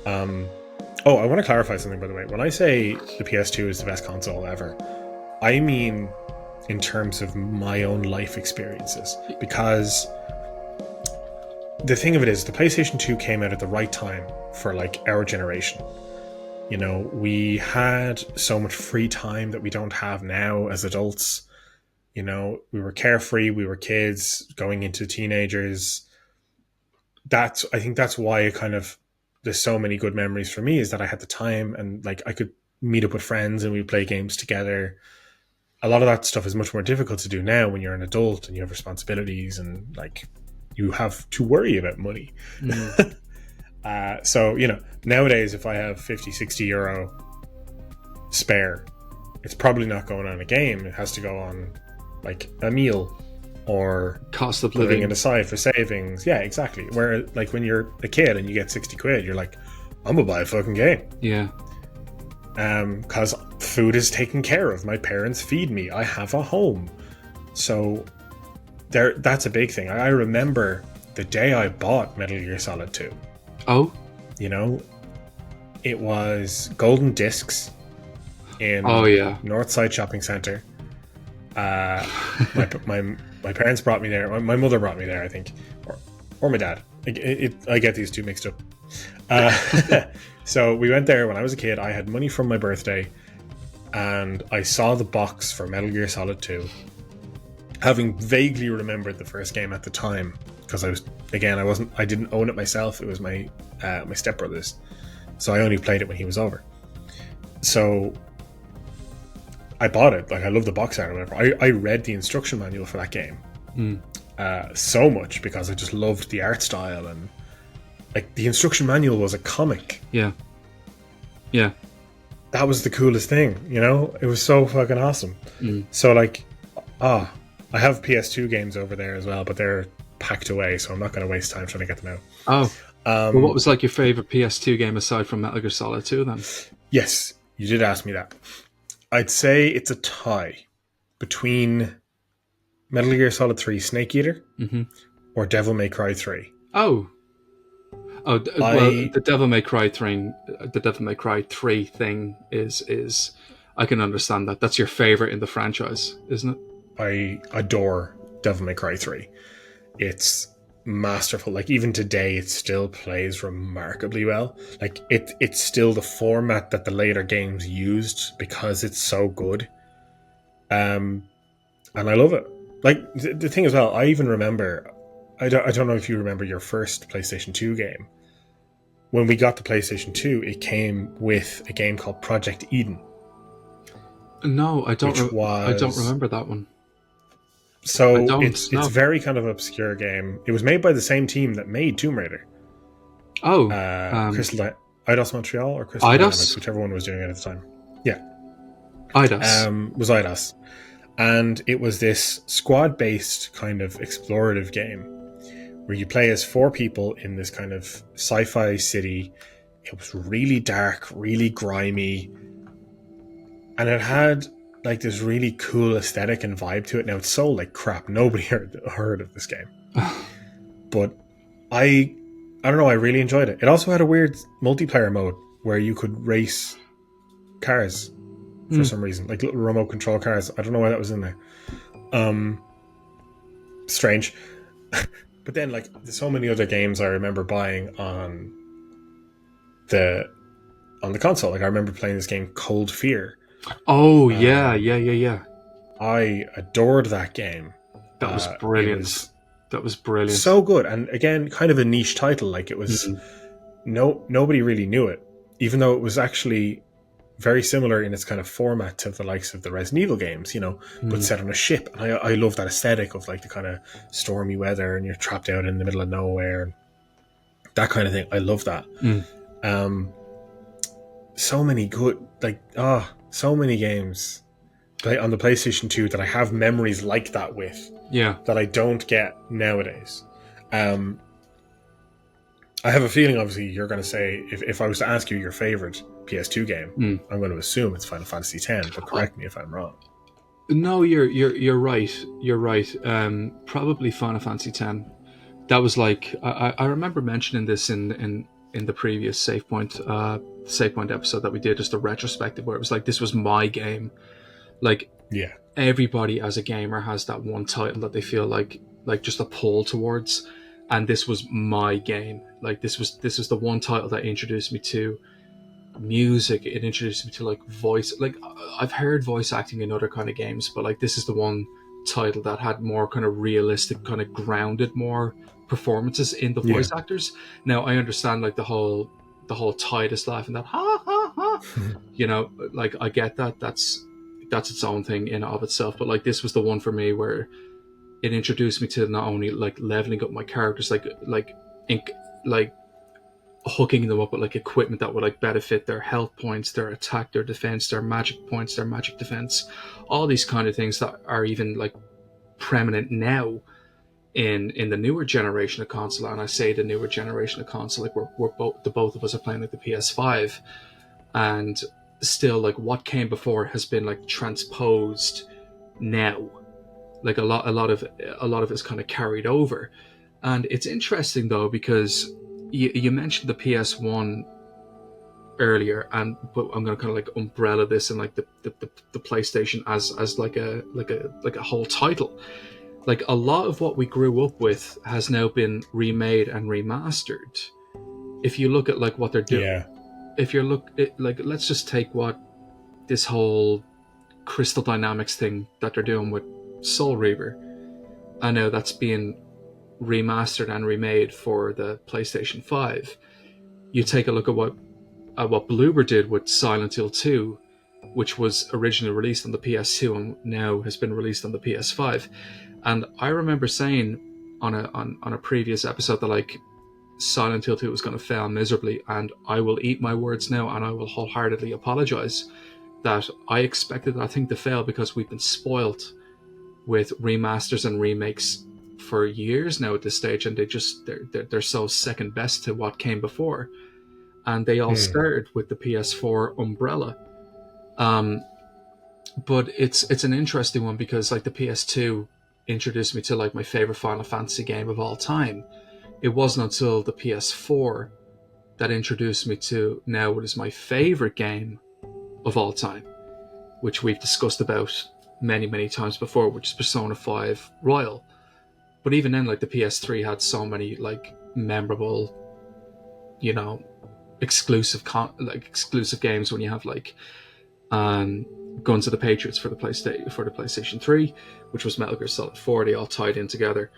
I want to clarify something, by the way. When I say the PS2 is the best console ever, I mean in terms of my own life experiences, because the thing of it is, the PlayStation 2 came out at the right time for like our generation. You know, we had so much free time that we don't have now as adults. You know, we were carefree, we were kids going into teenagers. I think that's why it kind of, there's so many good memories for me, is that I had the time and like I could meet up with friends and we'd play games together. A lot of that stuff is much more difficult to do now when you're an adult and you have responsibilities and like you have to worry about money. So, you know, nowadays, if I have 50, 60 euro spare, it's probably not going on a game. It has to go on like a meal or cost of putting living it aside for savings. Yeah, exactly. Where like when you're a kid and you get 60 quid, you're like, I'm gonna buy a fucking game. Yeah. Because food is taken care of. My parents feed me. I have a home. So that's a big thing. I remember the day I bought Metal Gear Solid 2. Oh? You know, it was golden discs in Northside Shopping Centre. My parents brought me there. My mother brought me there, I think. Or my dad. I get these two mixed up. So we went there when I was a kid. I had money from my birthday, and I saw the box for Metal Gear Solid 2, having vaguely remembered the first game at the time, because I didn't own it myself. It was my stepbrother's, so I only played it when he was over. So I bought it. Like, I love the box art or whatever. I read the instruction manual for that game so much because I just loved the art style, and like the instruction manual was a comic. Yeah. That was the coolest thing, you know? It was so fucking awesome. So like, I have PS2 games over there as well, but they're packed away, so I'm not going to waste time trying to get them out. Well, what was like your favourite PS2 game aside from Metal Gear Solid 2 then? Yes, you did ask me that. I'd say it's a tie between Metal Gear Solid 3 Snake Eater or Devil May Cry 3. Well, the Devil May Cry 3 thing is I can understand that. That's your favourite in the franchise, isn't it? I adore Devil May Cry 3. It's masterful. Like, even today, it still plays remarkably well. Like, it's still the format that the later games used because it's so good. And I love it. Like, the thing as well, I even remember, I don't know if you remember your first PlayStation 2 game. When we got the PlayStation 2, it came with a game called Project Eden. No, I don't remember that one. So it's very kind of obscure game. It was made by the same team that made Tomb Raider. Crystal Eidos Montreal or Crystal Dynamics, whichever one was doing it at the time. Yeah, Eidos was Eidos, and it was this squad-based kind of explorative game where you play as 4 people in this kind of sci-fi city. It was really dark, really grimy, and it had like this really cool aesthetic and vibe to it. Now, it's so like crap. Nobody heard of this game. But I don't know, I really enjoyed it. It also had a weird multiplayer mode where you could race cars for some reason. Like little remote control cars. I don't know why that was in there. Strange. But then, like, there's so many other games I remember buying on the console. Like, I remember playing this game Cold Fear. Oh, yeah. I adored that game. That was brilliant. That was brilliant. So good. And again, kind of a niche title. Like, it was... Nobody really knew it. Even though it was actually very similar in its kind of format to the likes of the Resident Evil games, you know, but set on a ship. And I love that aesthetic of, like, the kind of stormy weather and you're trapped out in the middle of nowhere. And that kind of thing. I love that. So many good... so many games on the PlayStation 2 that I have memories like that with. Yeah. That I don't get nowadays. I have a feeling, obviously, you're going to say, if I was to ask you your favourite PS2 game, I'm going to assume it's Final Fantasy X, but correct me if I'm wrong. No, you're right. You're right. Probably Final Fantasy X. That was like, I remember mentioning this in the previous SavePoint episode that we did, just a retrospective, where it was like, this was my game. Like, everybody as a gamer has that one title that they feel like just a pull towards. and this was my game. Like this was the one title that introduced me to music. It introduced me to like voice. Like I've heard voice acting in other kind of games, but like this is the one title that had more kind of realistic, kind of grounded more performances in the voice actors. Now I understand like the whole Titus laughing that ha ha ha, you know, like I get that. That's its own thing in and of itself. But like this was the one for me where it introduced me to not only like leveling up my characters, like hooking them up with like equipment that would like benefit their health points, their attack, their defense, their magic points, their magic defense, all these kind of things that are even like prominent now in the newer generation of console. And I say the newer generation of console, like the both of us are playing like the PS5, and still like what came before has been like transposed now. Like a lot of it's kind of carried over. And it's interesting though, because you mentioned the PS1 earlier, but I'm going to kind of like umbrella this in like the PlayStation as like a whole title. Like a lot of what we grew up with has now been remade and remastered. If you look at like what they're doing, if you look at, like, let's just take what this whole Crystal Dynamics thing that they're doing with Soul Reaver. I know that's being remastered and remade for the PlayStation 5. You take a look at what Bloober did with Silent Hill 2, which was originally released on the PS2 and now has been released on the PS5. And I remember saying on a previous episode that like Silent Hill 2 was going to fail miserably, and I will eat my words now, and I will wholeheartedly apologize that I expected that thing to fail, because we've been spoiled with remasters and remakes for years now at this stage, and they're so second best to what came before, and they all started with the PS4 umbrella. But it's an interesting one, because like the PS2 introduced me to like my favorite Final Fantasy game of all time. It wasn't until the PS4 that introduced me to now what is my favorite game of all time, which we've discussed about many times before, which is Persona 5 Royal. But even then, like the PS3 had so many like memorable, you know, exclusive games. When you have like Guns of the Patriots for the PlayStation 3, which was Metal Gear Solid 4, they all tied in together.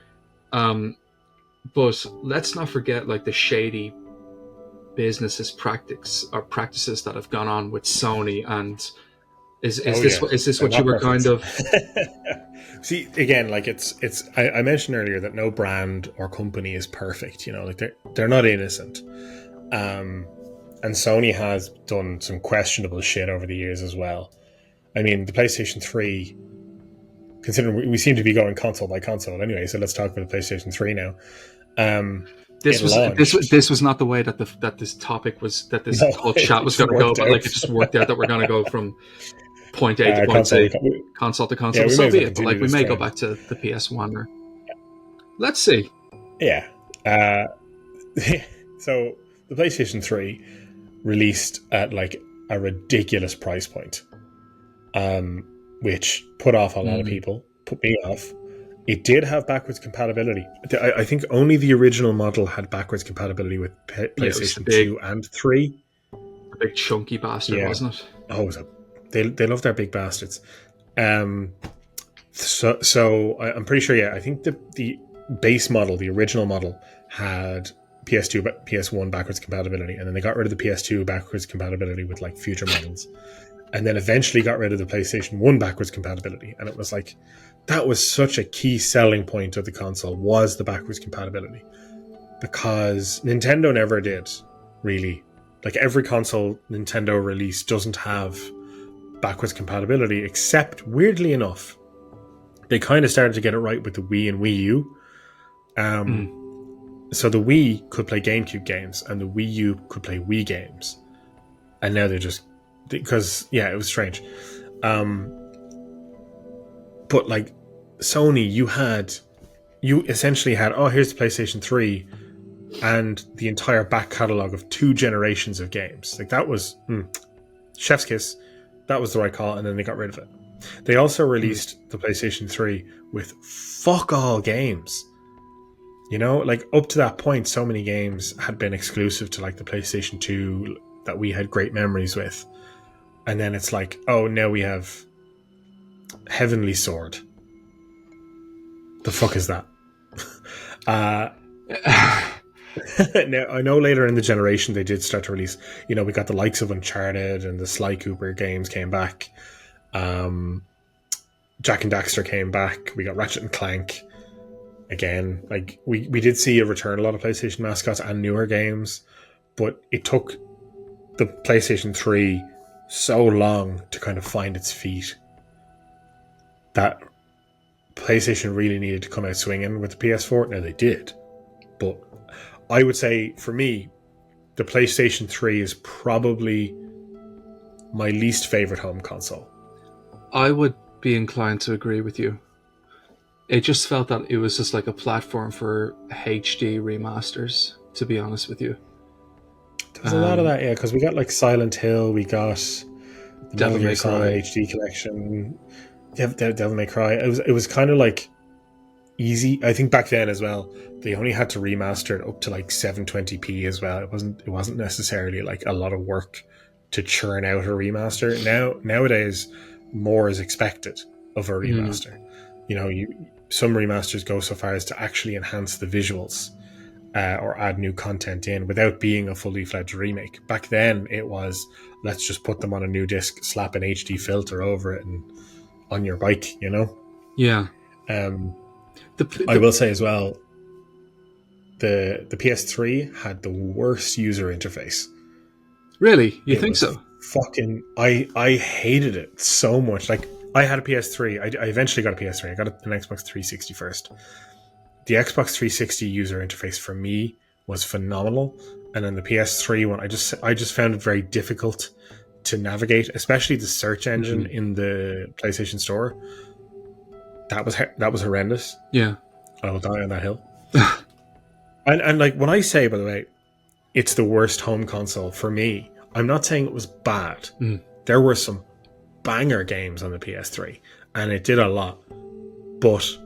But let's not forget like the shady practices that have gone on with Sony. And is this what you were kind of see again? Like I mentioned earlier that no brand or company is perfect. You know, like they're not innocent. And Sony has done some questionable shit over the years as well. I mean, the PlayStation 3, considering we seem to be going console by console anyway, so let's talk about the PlayStation 3 now. This was not the way that this topic was, that this whole chat was going to go, but like it just worked out that we're going to go from point A to point Z, console to console. So be it. But like we may go back to the PS1 or let's see. Yeah. So the PlayStation 3 released at like a ridiculous price point, which put off a lot of people, put me off. It did have backwards compatibility. I think only the original model had backwards compatibility with PlayStation 2 and 3. A big chunky bastard, wasn't it? Oh, they love their big bastards. So I'm pretty sure, I think the base model, the original model, had PS2, PS1 backwards compatibility, and then they got rid of the PS2 backwards compatibility with like future models, and then eventually got rid of the PlayStation 1 backwards compatibility. And it was like, that was such a key selling point of the console, was the backwards compatibility, because Nintendo never did, really. Like every console Nintendo released doesn't have backwards compatibility, except, weirdly enough, they kind of started to get it right with the Wii and Wii U. So the Wii could play GameCube games and the Wii U could play Wii games. And now they're just... Because, it was strange. But like Sony, you essentially had, here's the PlayStation 3 and the entire back catalogue of 2 generations of games. Like that was chef's kiss. That was the right call, and then they got rid of it. They also released the PlayStation 3 with fuck all games. You know, like up to that point, so many games had been exclusive to like the PlayStation 2 that we had great memories with. And then it's like, oh, now we have Heavenly Sword. The fuck is that? Now, I know later in the generation they did start to release, you know, we got the likes of Uncharted and the Sly Cooper games came back. Jack and Daxter came back. We got Ratchet and Clank. Again, like we did see a return a lot of PlayStation mascots and newer games, but it took the PlayStation 3 so long to kind of find its feet that PlayStation really needed to come out swinging with the PS4. Now they did, but I would say for me, the PlayStation 3 is probably my least favorite home console. I would be inclined to agree with you. It just felt that it was just like a platform for HD remasters, to be honest with you. There's a lot of that, yeah, because we got like Silent Hill, we got the Metal Gear Solid HD collection, Devil May Cry. It was kind of like easy. I think back then as well, they only had to remaster it up to like 720p as well. It wasn't necessarily like a lot of work to churn out a remaster. Nowadays, more is expected of a remaster. You know, some remasters go so far as to actually enhance the visuals or add new content in without being a fully fledged remake. Back then, it was let's just put them on a new disc, slap an HD filter over it, and on your bike. You know. Yeah. I will say as well, the PS3 had the worst user interface. Really? You think so? Fucking, I hated it so much. Like, I had a PS3. I eventually got a PS3. I got an Xbox 360 first. The Xbox 360 user interface for me was phenomenal, and then the PS3 one, I just found it very difficult to navigate, especially the search engine in the PlayStation Store. That was horrendous. Yeah, I will die on that hill. and like when I say, by the way, it's the worst home console for me, I'm not saying it was bad. There were some banger games on the PS3, and it did a lot, but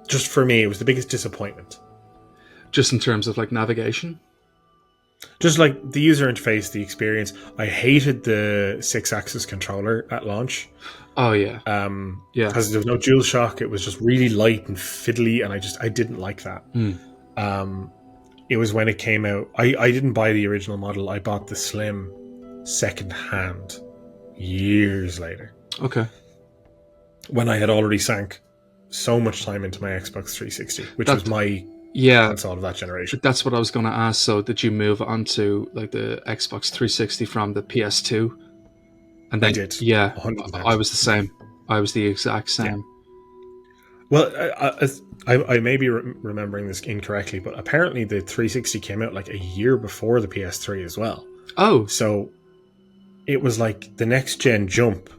just for me, it was the biggest disappointment. Just in terms of like navigation? Just like the user interface, the experience. I hated the 6-axis controller at launch. Oh yeah. Yeah. Because there was no DualShock. It was just really light and fiddly, and I didn't like that. It was when it came out. I didn't buy the original model. I bought the Slim second hand years later. Okay. When I had already sank so much time into my Xbox 360, which was my console of that generation. That's what I was going to ask. So did you move on to like the Xbox 360 from the PS2? And then, I did. Yeah, 100%. I was the same. I was the exact same. Yeah. Well, I may be remembering this incorrectly, but apparently the 360 came out like a year before the PS3 as well. Oh. So it was like the next gen jump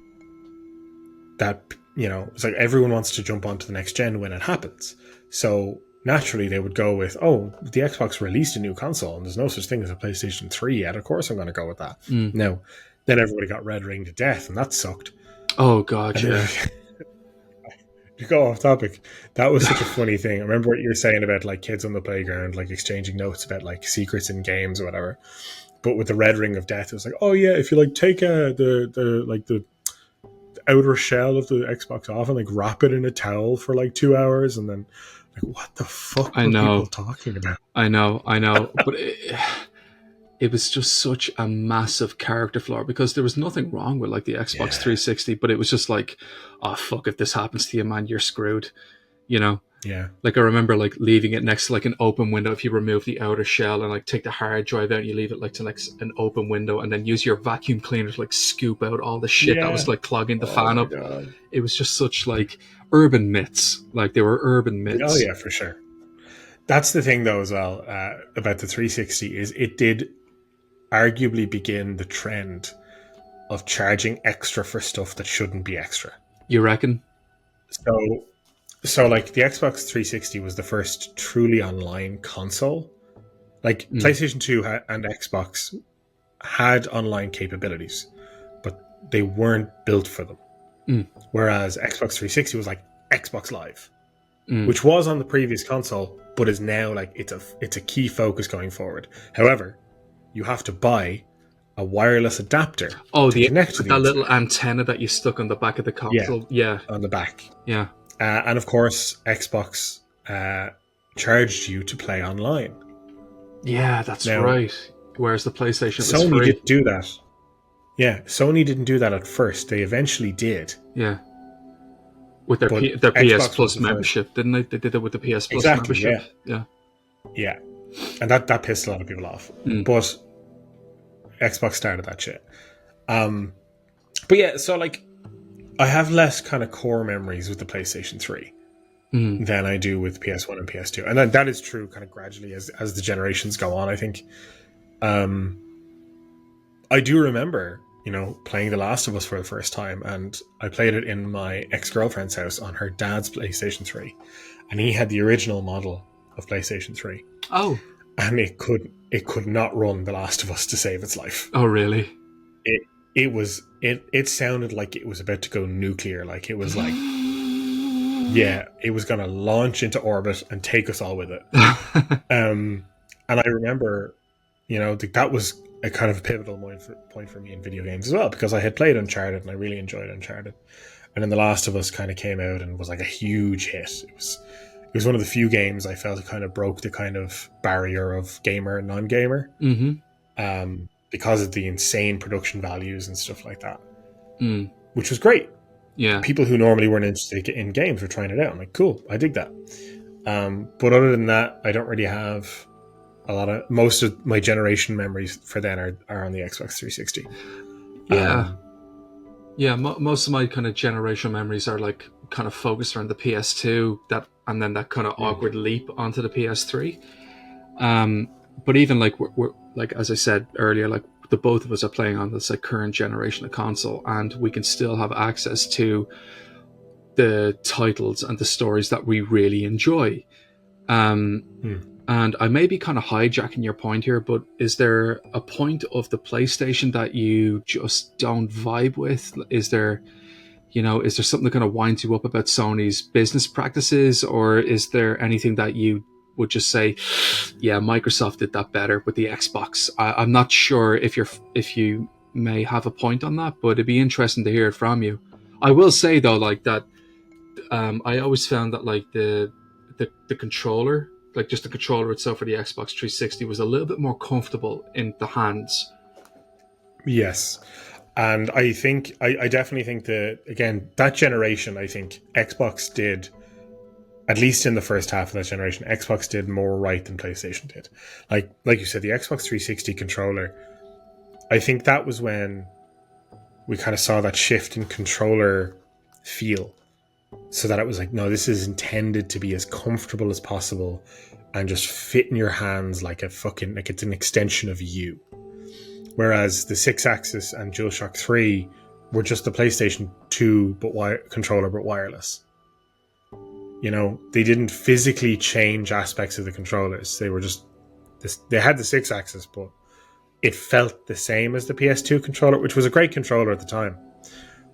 that, you know, it's like everyone wants to jump onto the next gen when it happens. So naturally they would go with, oh, the Xbox released a new console and there's no such thing as a PlayStation 3 yet. Of course I'm going to go with that. No. Then everybody got Red Ring to death, and that sucked. Oh, God, yeah. To go off topic, that was such a funny thing. I remember what you were saying about like kids on the playground, like exchanging notes about like secrets in games or whatever. But with the Red Ring of Death, it was like, oh yeah, if you like take the outer shell of the Xbox off and like wrap it in a towel for like 2 hours, and then like, what the fuck were people talking about? I know, but it was just such a massive character flaw, because there was nothing wrong with like the Xbox 360, but it was just like, oh fuck, if this happens to you, man, you're screwed, you know? Yeah. Like I remember like leaving it next to like an open window. If you remove the outer shell and like take the hard drive out, you leave it like to like an open window, and then use your vacuum cleaner to like scoop out all the shit that was like clogging the fan up. God. It was just such like urban myths. Like they were urban myths. Oh yeah, for sure. That's the thing though as well about the 360 is it did arguably begin the trend of charging extra for stuff that shouldn't be extra. You reckon? So like the Xbox 360 was the first truly online console. Like PlayStation 2 and Xbox had online capabilities, but they weren't built for them. Whereas Xbox 360 was like Xbox Live. which was on the previous console, but is now like it's a key focus going forward. However, you have to buy a wireless adapter to connect to the that internet. little antenna that you stuck on the back of the console. Yeah, on the back. Yeah. And of course, Xbox charged you to play online. Yeah, that's right. Whereas the PlayStation was Sony free. didn't do that. Yeah, Sony didn't do that at first. They eventually did. Yeah. With their But PS Xbox Plus was the membership, first. didn't they? They did it with the PS Plus Exactly, membership. Yeah. Yeah. And that pissed a lot of people off. But Xbox started that shit. But yeah, so like I have less kind of core memories with the PlayStation 3 than I do with PS1 and PS2. And that is true kind of gradually as the generations go on, I think. I do remember, playing The Last of Us for the first time, and I played it in my ex-girlfriend's house on her dad's PlayStation 3. And he had the original model of PlayStation 3. Oh. And it could not run The Last of Us to save its life. Oh, really? It sounded like it was about to go nuclear. Like it was like, yeah, it was going to launch into orbit and take us all with it. And I remember, that was a kind of a pivotal point for me in video games as well, because I had played Uncharted and I really enjoyed Uncharted. And then The Last of Us kind of came out and was like a huge hit. It was one of the few games I felt it kind of broke the kind of barrier of gamer and non-gamer. Because of the insane production values and stuff like that, which was great. Yeah, people who normally weren't interested in games were trying it out. I'm like, cool, I dig that. But other than that, I don't really have most of my generation memories for then are on the Xbox 360. Most of my kind of generation memories are like kind of focused around the PS2, and then that kind of awkward leap onto the PS3. But even like we're like, as I said earlier, like the both of us are playing on this like current generation of console, and we can still have access to the titles and the stories that we really enjoy. And I may be kind of hijacking your point here, but is there a point of the PlayStation that you just don't vibe with? Is there something that kind of winds you up about Sony's business practices, or is there anything that you would just say, yeah, Microsoft did that better with the Xbox? I'm not sure if you may have a point on that, but it'd be interesting to hear it from you. I will say though, like that, I always found that like the controller, like just the controller itself for the Xbox 360, was a little bit more comfortable in the hands. Yes. And I think, I definitely think that, again, that generation, I think Xbox did, at least in the first half of that generation, Xbox did more right than PlayStation did. Like you said, the Xbox 360 controller, I think that was when we kind of saw that shift in controller feel. So that it was like, no, this is intended to be as comfortable as possible and just fit in your hands like it's an extension of you. Whereas the 6-axis and DualShock 3 were just the PlayStation 2 controller but wireless. They didn't physically change aspects of the controllers. They were just they had the 6-axis, but it felt the same as the PS2 controller, which was a great controller at the time.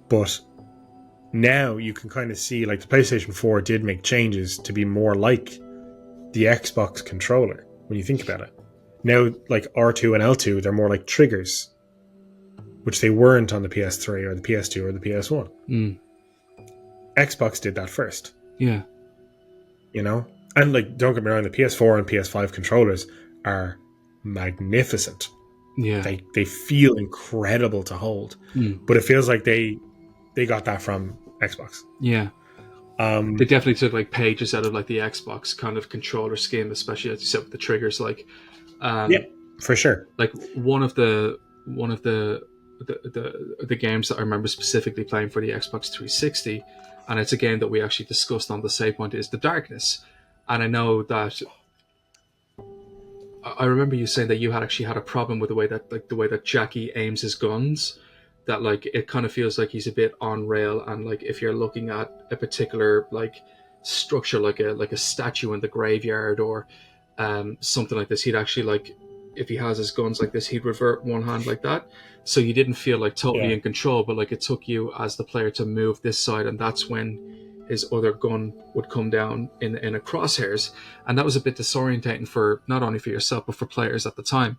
But now you can kind of see, like, the PlayStation 4 did make changes to be more like the Xbox controller when you think about it. Now, like R2 and L2, they're more like triggers, which they weren't on the PS3 or the PS2 or the PS1. Xbox did that first. Yeah. And like, don't get me wrong, the PS4 and PS5 controllers are magnificent. Yeah. They feel incredible to hold. But it feels like they got that from Xbox. Yeah. They definitely took like pages out of like the Xbox kind of controller scheme, especially as you said with the triggers. Like, yeah, for sure. Like one of the games that I remember specifically playing for the Xbox 360, and it's a game that we actually discussed on TheSavePoint, is The Darkness. And I know that I remember you saying that you had actually had a problem with the way that Jackie aims his guns. That like it kind of feels like he's a bit on rail, and like if you're looking at a particular like structure, like a statue in the graveyard or something like this, he'd actually, like, if he has his guns like this, he'd revert one hand like that, so you didn't feel like totally in control, but like it took you as the player to move this side, and that's when his other gun would come down in a crosshairs, and that was a bit disorientating for not only for yourself but for players at the time.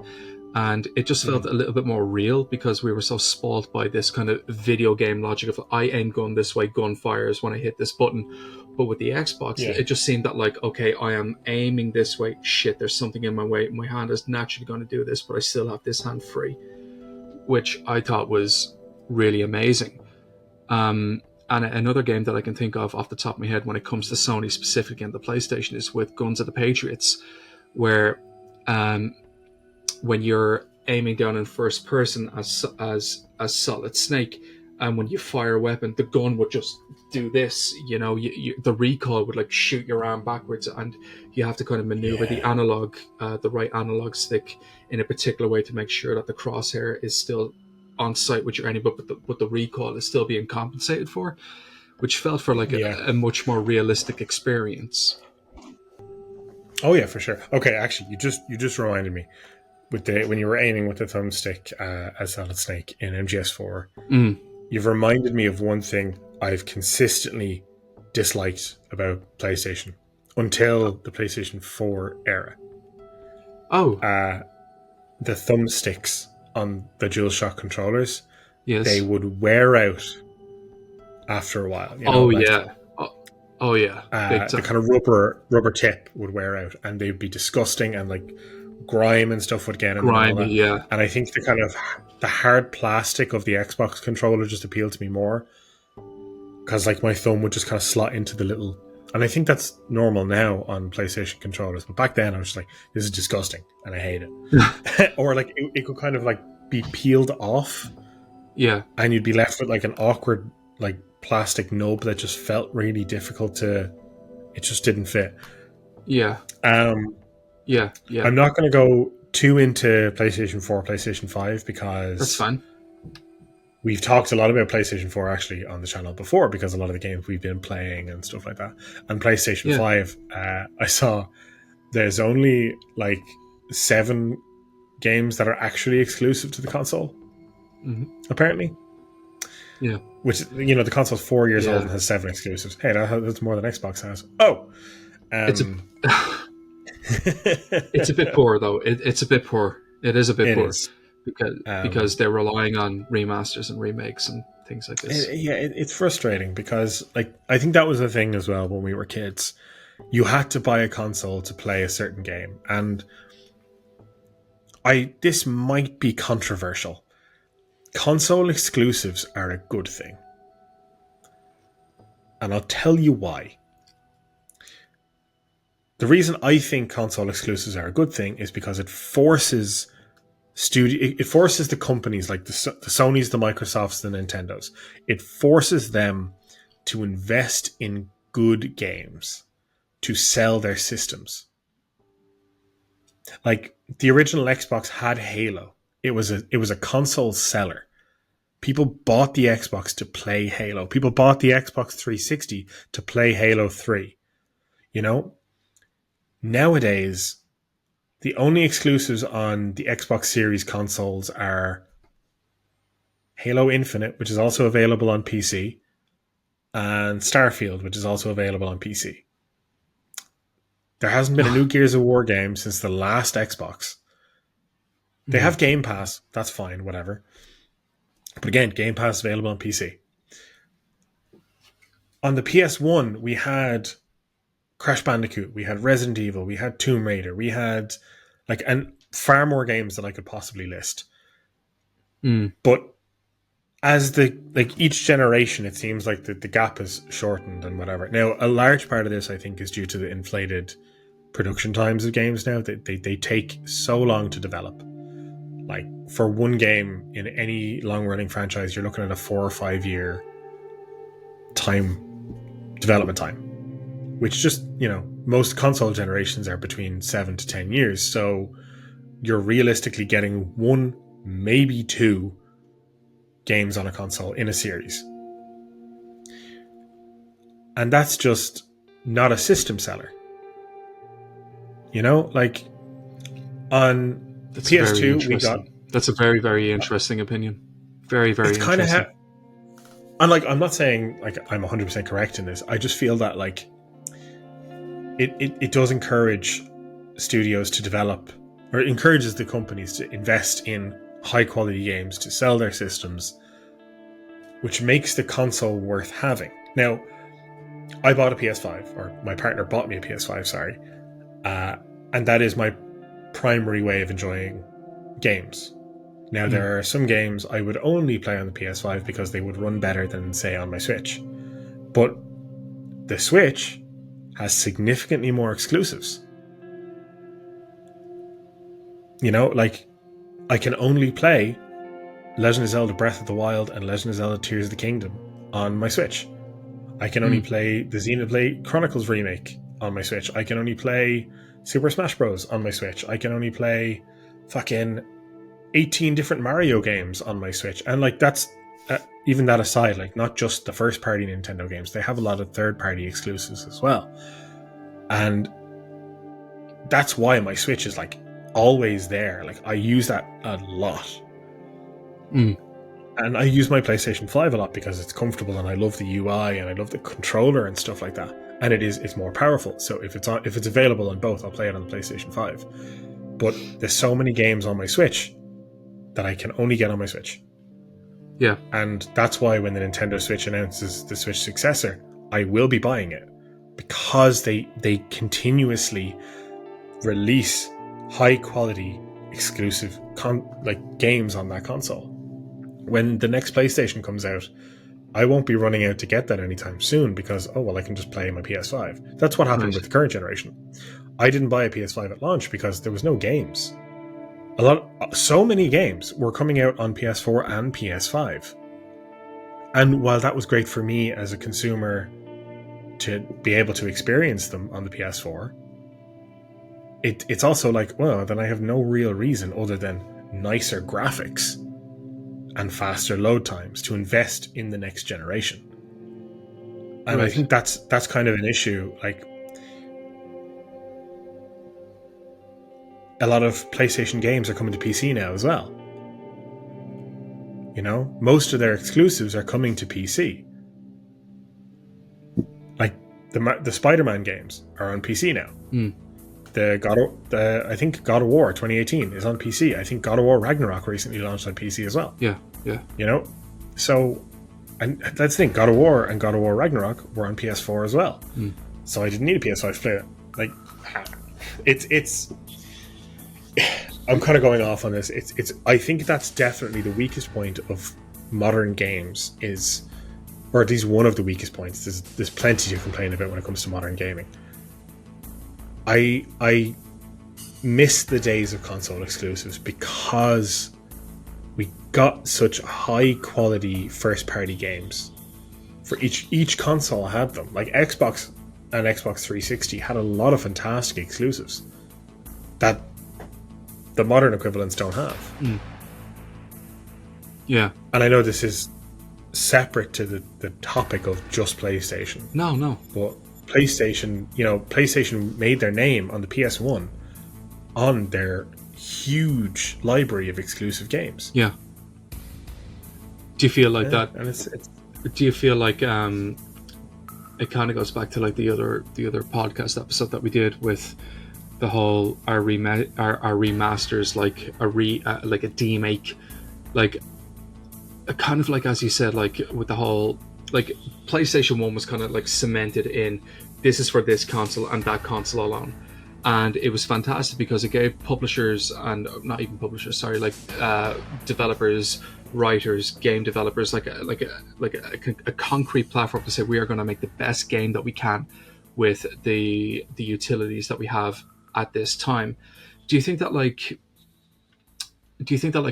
And it just felt a little bit more real because we were so spoilt by this kind of video game logic of I aim gun this way, gun fires when I hit this button. But with the Xbox, it just seemed that like, okay, I am aiming this way. Shit, there's something in my way. My hand is naturally going to do this, but I still have this hand free, which I thought was really amazing. And another game that I can think of off the top of my head when it comes to Sony specifically and the PlayStation is with Guns of the Patriots, where when you're aiming down in first person as Solid Snake, and when you fire a weapon, the gun would just do this. You know, the recoil would like shoot your arm backwards, and you have to kind of maneuver the analog, the right analog stick in a particular way to make sure that the crosshair is still on site with your enemy, but the recoil is still being compensated for, which felt for like a much more realistic experience. Oh yeah, for sure. Okay, actually, you just reminded me. When you were aiming with the thumbstick as Solid Snake in MGS4, you've reminded me of one thing I've consistently disliked about PlayStation until the PlayStation 4 era. The thumbsticks on the DualShock controllers, they would wear out after a while. You know, the kind of rubber tip would wear out, and they'd be disgusting, and like grime and stuff would get in. Grimy, and I think the hard plastic of the Xbox controller just appealed to me more, because like my thumb would just kind of slot into the little, and I think that's normal now on PlayStation controllers, but back then I was just like, this is disgusting and I hate it. Or like it could kind of like be peeled off, and you'd be left with like an awkward like plastic nub that just felt really difficult it just didn't fit. I'm not going to go too into PlayStation 4, PlayStation 5, because that's fine. We've talked a lot about PlayStation 4 actually on the channel before, because a lot of the games we've been playing and stuff like that. And PlayStation 5, I saw there's only like 7 games that are actually exclusive to the console, apparently. Yeah. Which, you know, the console's 4 years old and has 7 exclusives. Hey, that's more than Xbox has. Oh! It's a bit poor, though. It's a bit poor. It is a bit poor. Is. Because they're relying on remasters and remakes and things like this. It's frustrating because, like, I think that was the thing as well when we were kids. You had to buy a console to play a certain game, and this might be controversial. Console exclusives are a good thing, and I'll tell you why. The reason I think console exclusives are a good thing is because it forces the companies like the Sonys, the Microsofts, the Nintendos. It forces them to invest in good games to sell their systems. Like the original Xbox had Halo. It was a console seller. People bought the Xbox to play Halo. People bought the Xbox 360 to play Halo 3. You know? Nowadays, the only exclusives on the Xbox Series consoles are Halo Infinite, which is also available on PC, and Starfield, which is also available on PC. There hasn't been a new Gears of War game since the last Xbox. They have Game Pass. That's fine, whatever. But again, Game Pass is available on PC. On the PS1, we had Crash Bandicoot, we had Resident Evil, we had Tomb Raider, we had and far more games than I could possibly list. But as each generation, it seems like the gap has shortened and whatever. Now, a large part of this, I think, is due to the inflated production times of games now. They take so long to develop. Like, for one game in any long-running franchise, you're looking at a 4 or 5 year development time, which just, you know, most console generations are between 7 to 10 years. So you're realistically getting 1, maybe 2 games on a console in a series. And that's just not a system seller. You know, like on That's PS2, we got... That's a very, very interesting opinion. Very, very interesting. And like, I'm not saying like I'm 100% correct in this. I just feel that like it does encourage studios to develop, or it encourages the companies to invest in high quality games to sell their systems, which makes the console worth having. Now, I bought a PS5, or my partner bought me a PS5, sorry, and that is my primary way of enjoying games. Now, there are some games I would only play on the PS5 because they would run better than, say, on my Switch. But the Switch has significantly more exclusives. You know, like, I can only play Legend of Zelda Breath of the Wild and Legend of Zelda Tears of the Kingdom on my Switch. I can only play the Xenoblade Chronicles remake on my Switch. I can only play Super Smash Bros. On my Switch. I can only play fucking 18 different Mario games on my Switch. And like, that's even that aside, like, not just the first party Nintendo games, they have a lot of third party exclusives as well. And that's why my Switch is like always there. Like, I use that a lot. And I use my PlayStation 5 a lot because it's comfortable and I love the UI and I love the controller and stuff like that. And it's more powerful. So if it's available on both, I'll play it on the PlayStation 5. But there's so many games on my Switch that I can only get on my Switch. Yeah. And that's why when the Nintendo Switch announces the Switch successor, I will be buying it, because they continuously release high quality exclusive games on that console. When the next PlayStation comes out, I won't be running out to get that anytime soon because, oh, well, I can just play my PS5. That's what happened with the current generation. I didn't buy a PS5 at launch because there was no games. So many games were coming out on PS4 and PS5. And while that was great for me as a consumer to be able to experience them on the PS4, it's also like, well, then I have no real reason other than nicer graphics and faster load times to invest in the next generation. And I think that's kind of an issue. Like, a lot of PlayStation games are coming to PC now as well. You know, most of their exclusives are coming to PC. Like the Spider-Man games are on PC now. I think God of War 2018 is on PC. I think God of War Ragnarok recently launched on PC as well. Yeah. You know, so, and that's the thing. God of War and God of War Ragnarok were on PS4 as well. So I didn't need a PS5 to play it. Like, it's. I'm kind of going off on this. It's. I think that's definitely the weakest point of modern games is, or at least one of the weakest points. There's plenty to complain about when it comes to modern gaming. I miss the days of console exclusives because we got such high quality first party games for each console had them. Like Xbox and Xbox 360 had a lot of fantastic exclusives that the modern equivalents don't have. Yeah. And I know this is separate to the topic of just PlayStation. No. But PlayStation made their name on the PS1 on their huge library of exclusive games. Yeah. Do you feel like that? And it's do you feel like it kind of goes back to like the other podcast episode that we did with the whole our remasters, like like a demake, like kind of like, as you said, like with the whole, like PlayStation 1 was kind of like cemented in, this is for this console and that console alone. And it was fantastic because it gave publishers, and not even publishers, sorry, like developers, writers, game developers, like a concrete platform to say, we are going to make the best game that we can with the utilities that we have at this time. Do you think that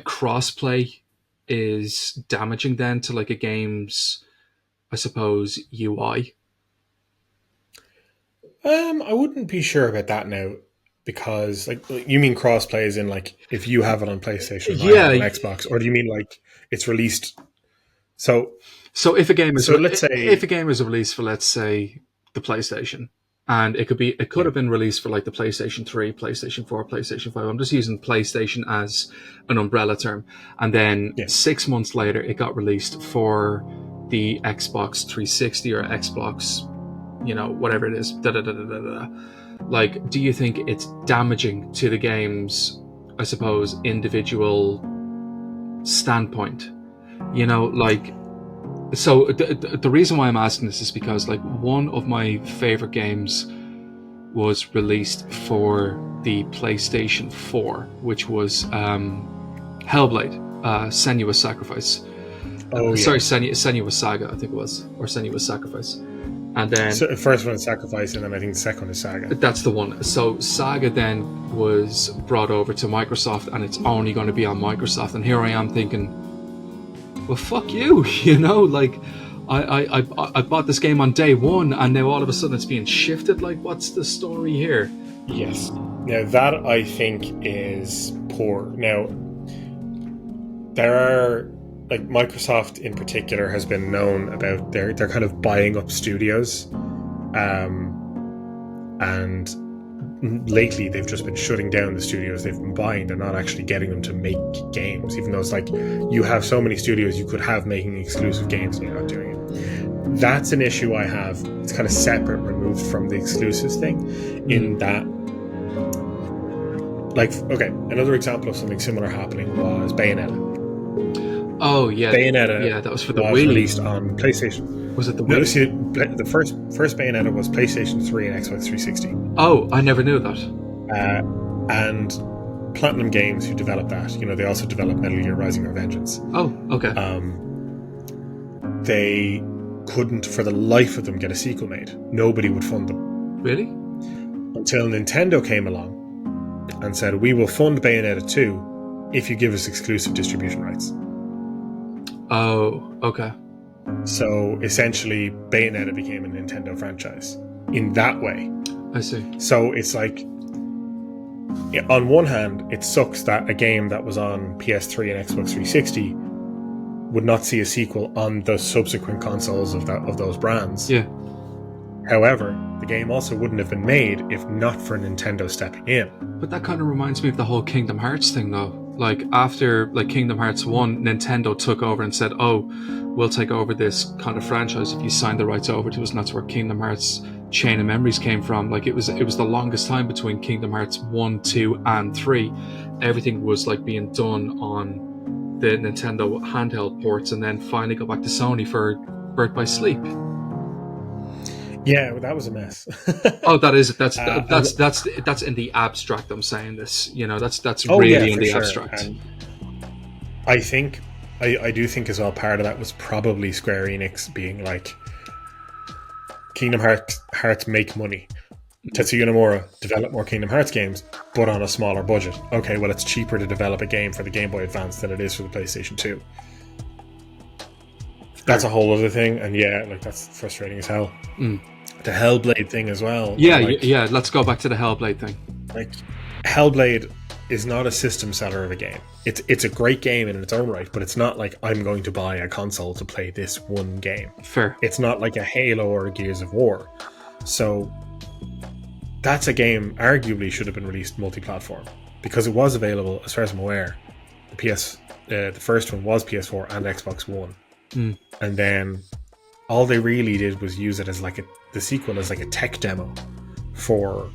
crossplay is damaging then to like a game's, I suppose, UI? I wouldn't be sure about that now, because like, you mean crossplay as in like if you have it on PlayStation, on Xbox, or do you mean like it's released? So if a game is let's say if a game is released for, let's say, the PlayStation, and it could have been released for like the PlayStation 3, PlayStation 4, PlayStation 5. I'm just using PlayStation as an umbrella term, and then 6 months later it got released for the Xbox 360 or Xbox, whatever it is. Like, do you think it's damaging to the game's, I suppose, individual standpoint? Like, so the reason why I'm asking this is because, like, one of my favorite games was released for the PlayStation 4, which was Hellblade, Senua's Sacrifice. Sorry, Senua's Saga, I think it was, or Senua's Sacrifice. And then so the first one is Sacrifice, and then I think the second one is Saga. That's the one. So Saga then was brought over to Microsoft, and it's only going to be on Microsoft. And here I am thinking, well, fuck you, like I bought this game on day one, and now all of a sudden it's being shifted. Like, what's the story here? Yes. Now that I think is poor. Now there are, like, Microsoft in particular has been known about they're kind of buying up studios, and lately they've just been shutting down the studios they've been buying. They're not actually getting them to make games, even though it's like you have so many studios you could have making exclusive games and you're not doing it. That's an issue I have. It's kind of separate, removed from the exclusives thing, in that, like, okay, another example of something similar happening was Bayonetta. Oh yeah, Bayonetta. Yeah, that was for the was Wii. Released on PlayStation. Was it the Wii? No, see, the first Bayonetta was PlayStation 3 and Xbox 360. Oh, I never knew that. And Platinum Games, who developed that, they also developed Metal Gear Rising: Revengeance. Oh, okay. They couldn't, for the life of them, get a sequel made. Nobody would fund them. Really? Until Nintendo came along and said, we will fund Bayonetta 2 if you give us exclusive distribution rights. Oh, okay. So essentially, Bayonetta became a Nintendo franchise in that way. I see. So it's like, on one hand, it sucks that a game that was on PS3 and Xbox 360 would not see a sequel on the subsequent consoles of those brands. Yeah. However, the game also wouldn't have been made if not for Nintendo stepping in. But that kind of reminds me of the whole Kingdom Hearts thing, though. Like, after Kingdom Hearts 1, Nintendo took over and said, oh, we'll take over this kind of franchise if you sign the rights over to us, and that's where Kingdom Hearts Chain of Memories came from. Like, it was the longest time between Kingdom Hearts 1, 2, and 3. Everything was, like, being done on the Nintendo handheld ports, and then finally got back to Sony for Birth by Sleep. Yeah, well, that was a mess. Oh, that's in the abstract. I'm saying this, that's really in the abstract. And I think, I do think as well, part of that was probably Square Enix being like, Kingdom Hearts make money. Tetsuya Nomura, develop more Kingdom Hearts games, but on a smaller budget. Okay, well, it's cheaper to develop a game for the Game Boy Advance than it is for the PlayStation 2. That's a whole other thing, and yeah, like, that's frustrating as hell. The Hellblade thing as well. Yeah, yeah. Let's go back to the Hellblade thing. Like, Hellblade is not a system seller of a game. It's a great game in its own right, but it's not like I'm going to buy a console to play this one game. Fair. It's not like a Halo or a Gears of War. So that's a game arguably should have been released multi-platform, because it was available, as far as I'm aware. The first one was PS4 and Xbox One, and then all they really did was use it as like the sequel as like a tech demo for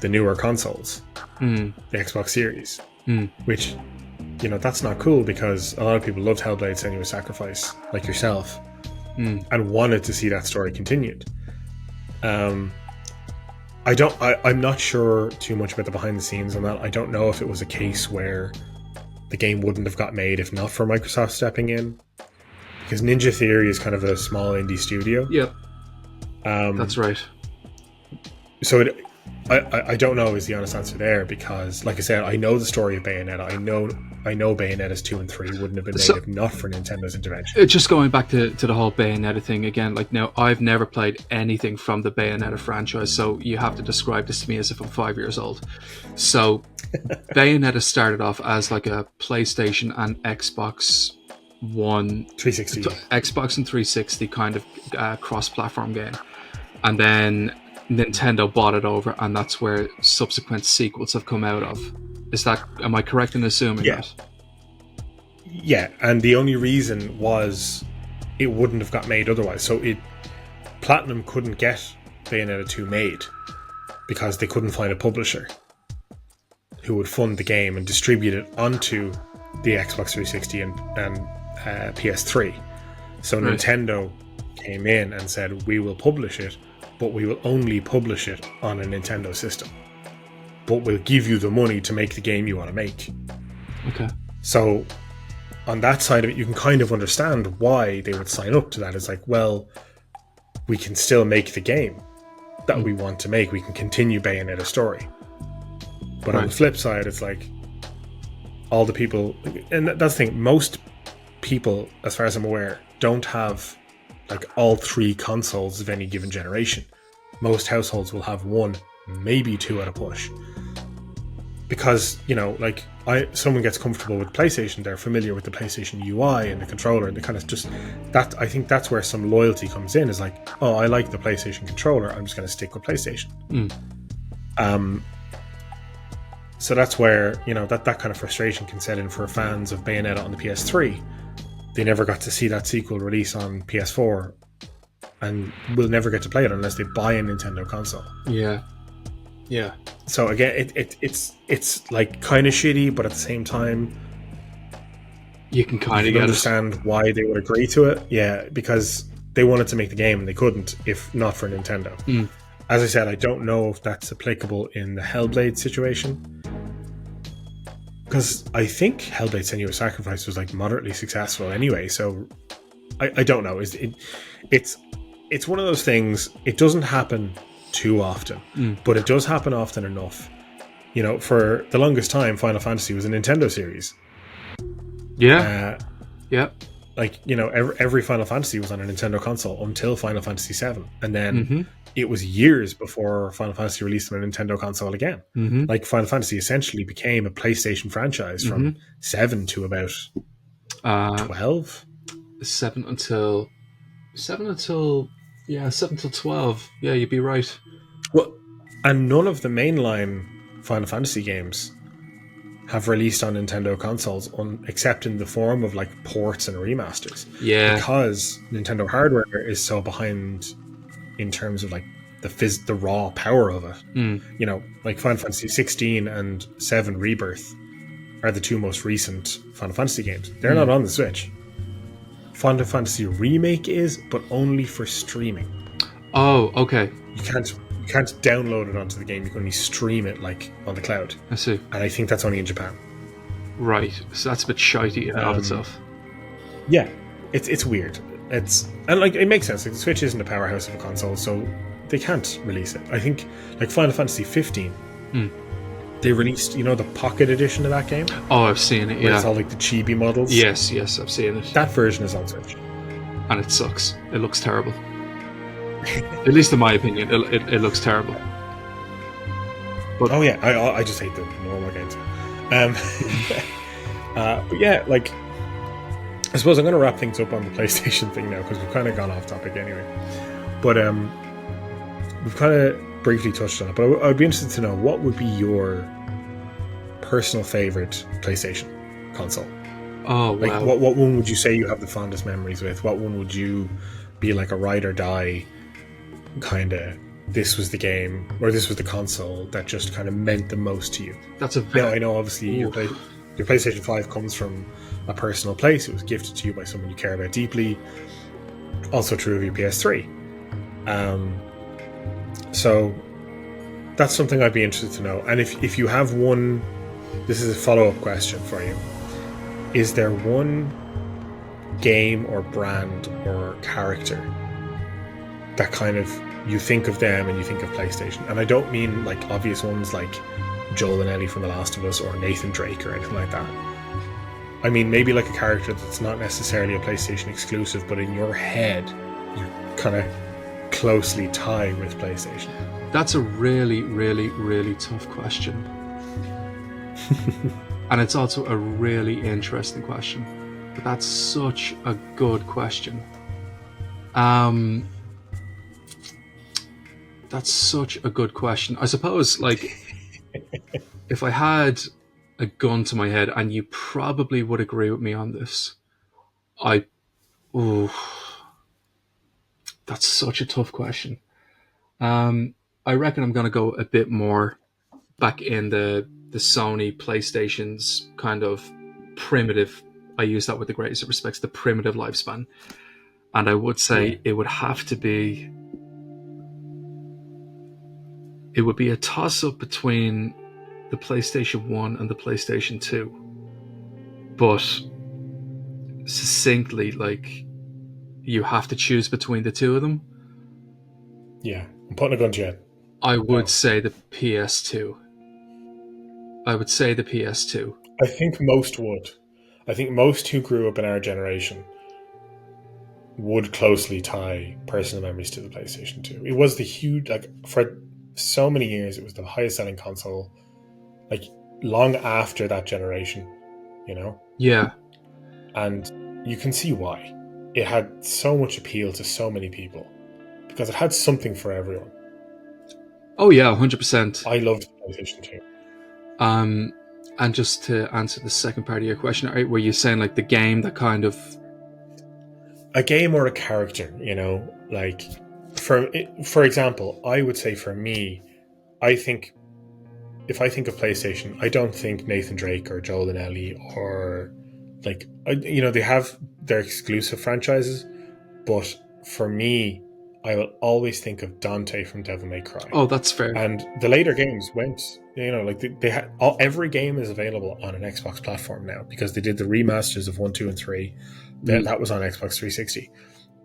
the newer consoles, the Xbox Series, which, that's not cool, because a lot of people loved Hellblade: Senua's Sacrifice, like yourself, and wanted to see that story continued. I'm not sure too much about the behind the scenes on that. I don't know if it was a case where the game wouldn't have got made if not for Microsoft stepping in, because Ninja Theory is kind of a small indie studio. Yep. That's right. So I don't know is the honest answer there, because, like I said, I know the story of Bayonetta. I know Bayonetta's 2 and 3 wouldn't have been made if not for Nintendo's intervention. Just going back to the whole Bayonetta thing again, like, now I've never played anything from the Bayonetta franchise, so you have to describe this to me as if I'm 5 years old. So Bayonetta started off as like a PlayStation and Xbox One, 360, Xbox and 360 kind of cross-platform game, and then Nintendo bought it over, and that's where subsequent sequels have come out of. Am I correct in assuming that? Yeah, and the only reason was it wouldn't have got made otherwise. So Platinum couldn't get Bayonetta 2 made because they couldn't find a publisher who would fund the game and distribute it onto the Xbox 360 and PS3. So Right. Nintendo came in and said, we will publish it, but we will only publish it on a Nintendo system. But we'll give you the money to make the game you want to make. Okay. So on that side of it, you can kind of understand why they would sign up to that. It's like, well, we can still make the game that we want to make. We can continue Bayonetta story. But on the flip side, it's like all the people, and that's the thing, most people, as far as I'm aware, don't have like all three consoles of any given generation. Most households will have one, maybe two at a push. Because, you know, like someone gets comfortable with PlayStation, they're familiar with the PlayStation UI and the controller, and they kind of just that. I think that's where some loyalty comes in. Is like, oh, I like the PlayStation controller, I'm just going to stick with PlayStation. So that's where, you know, that kind of frustration can set in for fans of Bayonetta on the PS3. They never got to see that sequel release on PS4, and will never get to play it unless they buy a Nintendo console. Yeah. So again, it's like kind of shitty, but at the same time, You can kind you of can get understand why they would agree to it. Yeah, because they wanted to make the game and they couldn't if not for Nintendo. As I said, I don't know if that's applicable in the Hellblade situation, because I think Hellblade: Senua's Sacrifice was like moderately successful anyway. So I don't know. It's one of those things. It doesn't happen too often, but it does happen often enough. You know, for the longest time, Final Fantasy was a Nintendo series. Yeah. Like, you know, every Final Fantasy was on a Nintendo console until Final Fantasy VII, and then it was years before Final Fantasy released on a Nintendo console again. Like, Final Fantasy essentially became a PlayStation franchise from 7 to about 12. 7 until 12. Yeah, you'd be right. Well, and none of the mainline Final Fantasy games have released on Nintendo consoles except in the form of like ports and remasters. Yeah. Because Nintendo hardware is so behind in terms of like the raw power of it. You know, like Final Fantasy 16 and 7 Rebirth are the two most recent Final Fantasy games. They're not on the Switch. Final Fantasy Remake is, but only for streaming. Oh, okay. You can't download it onto the game. You can only stream it like on the cloud. I see. And I think that's only in Japan. Right. So that's a bit shitey in and of itself. Yeah, it's weird. And like it makes sense. Like the Switch isn't a powerhouse of a console, so they can't release it. I think like Final Fantasy 15, they released, you know, the Pocket Edition of that game. Oh, I've seen it. Where Yeah. it's all like the chibi models. Yes, I've seen it. That version is on Switch. And it sucks. It looks terrible. At least in my opinion, it looks terrible. But Oh yeah, I just hate the normal games. But yeah, like I suppose I'm going to wrap things up on the PlayStation thing now because we've kind of gone off topic anyway. But we've kind of briefly touched on it. But I'd be interested to know, what would be your personal favorite PlayStation console? oh Like wow. what one would you say you have the fondest memories with? What one would you be like a ride or die kind of, this was the game or this was the console that just kind of meant the most to you? That's a Now, very I know obviously your PlayStation 5 comes from a personal place. It was gifted to you by someone you care about deeply. Also true of your PS3. So that's something I'd be interested to know. And if you have one, this is a follow-up question for you. Is there one game or brand or character that kind of you think of them and you think of PlayStation? And I don't mean like obvious ones like Joel and Ellie from The Last of Us or Nathan Drake or anything like that. I mean maybe like a character that's not necessarily a PlayStation exclusive, but in your head you kind of closely tie with PlayStation. That's a really, really, really tough question. And it's also a really interesting question. But that's such a good question. That's such a good question. I suppose, like, if I had a gun to my head, and you probably would agree with me on this, ooh, That's such a tough question. I reckon I'm going to go a bit more back in the Sony PlayStation's kind of primitive. I use that with the greatest of respects, the primitive lifespan, and I would Yeah. say it would have to be. It would be a toss up between the PlayStation 1 and the PlayStation 2. But succinctly, like, you have to choose between the two of them. Yeah. I'm putting a gun to you. I would No. say the PS2. I would say the PS2. I think most would. I think most who grew up in our generation would closely tie personal memories to the PlayStation 2. It was the huge, like, for so many years, it was the highest selling console, like, long after that generation, you know? Yeah. And you can see why. It had so much appeal to so many people because it had something for everyone. Oh yeah, 100%. I loved the PlayStation 2. And just to answer the second part of your question, right, were you saying like the game that kind of A game or a character, you know, like for example, I would say for me, I think if I think of PlayStation, I don't think Nathan Drake or Joel and Ellie or like you know they have their exclusive franchises, but for me, I will always think of Dante from Devil May Cry. Oh, that's fair. And the later games went, you know, like they had every game is available on an Xbox platform now because they did the remasters of 1, 2, and 3. That was on Xbox 360.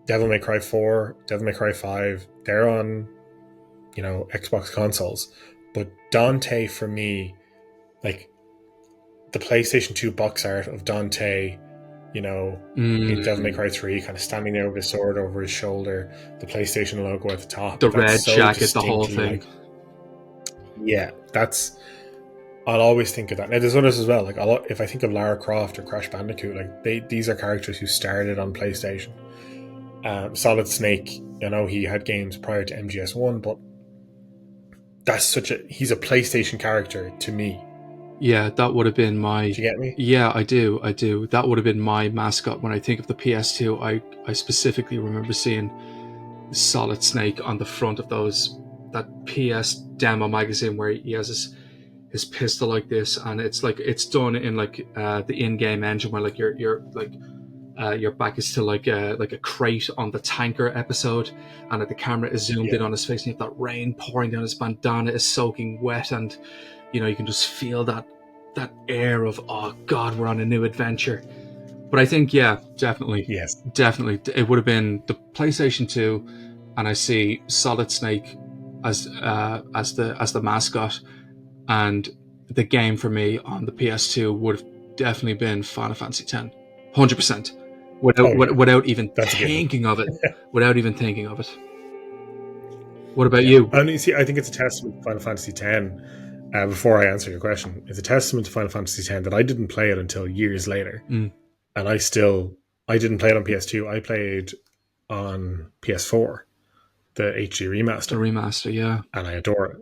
Devil May Cry 4, Devil May Cry 5, they're on, you know, Xbox consoles. But Dante for me, like the PlayStation 2 box art of Dante, you know, in Devil May Cry 3, kind of standing there with his sword over his shoulder, the PlayStation logo at the top. The that's red so jacket, the whole distinctly, thing. like, yeah, that's. I'll always think of that. Now, there's others as well. Like, if I think of Lara Croft or Crash Bandicoot, like these are characters who started on PlayStation. Solid Snake, you know, he had games prior to MGS1, but he's a PlayStation character to me. Yeah, that would have been my. Do you get me? Yeah, I do. That would have been my mascot when I think of the PS2. I specifically remember seeing Solid Snake on the front of that PS demo magazine where he has his pistol like this, and it's like it's done in like the in-game engine where like your back is to like a crate on the tanker episode, and the camera is zoomed in on his face, and you have that rain pouring down. His bandana is soaking wet, and you know you can just feel that air of, oh god, we're on a new adventure. But I think definitely it would have been the PlayStation 2, and I see Solid Snake as the mascot, and the game for me on the PS2 would have definitely been Final Fantasy X, 100%, without even thinking of it. Without even thinking of it. What about you? And you see, I think it's a testament to Final Fantasy X. Before I answer your question, it's a testament to Final Fantasy X that I didn't play it until years later, and I didn't play it on PS2. I played on PS4, the HD remaster. The remaster, yeah, and I adore it.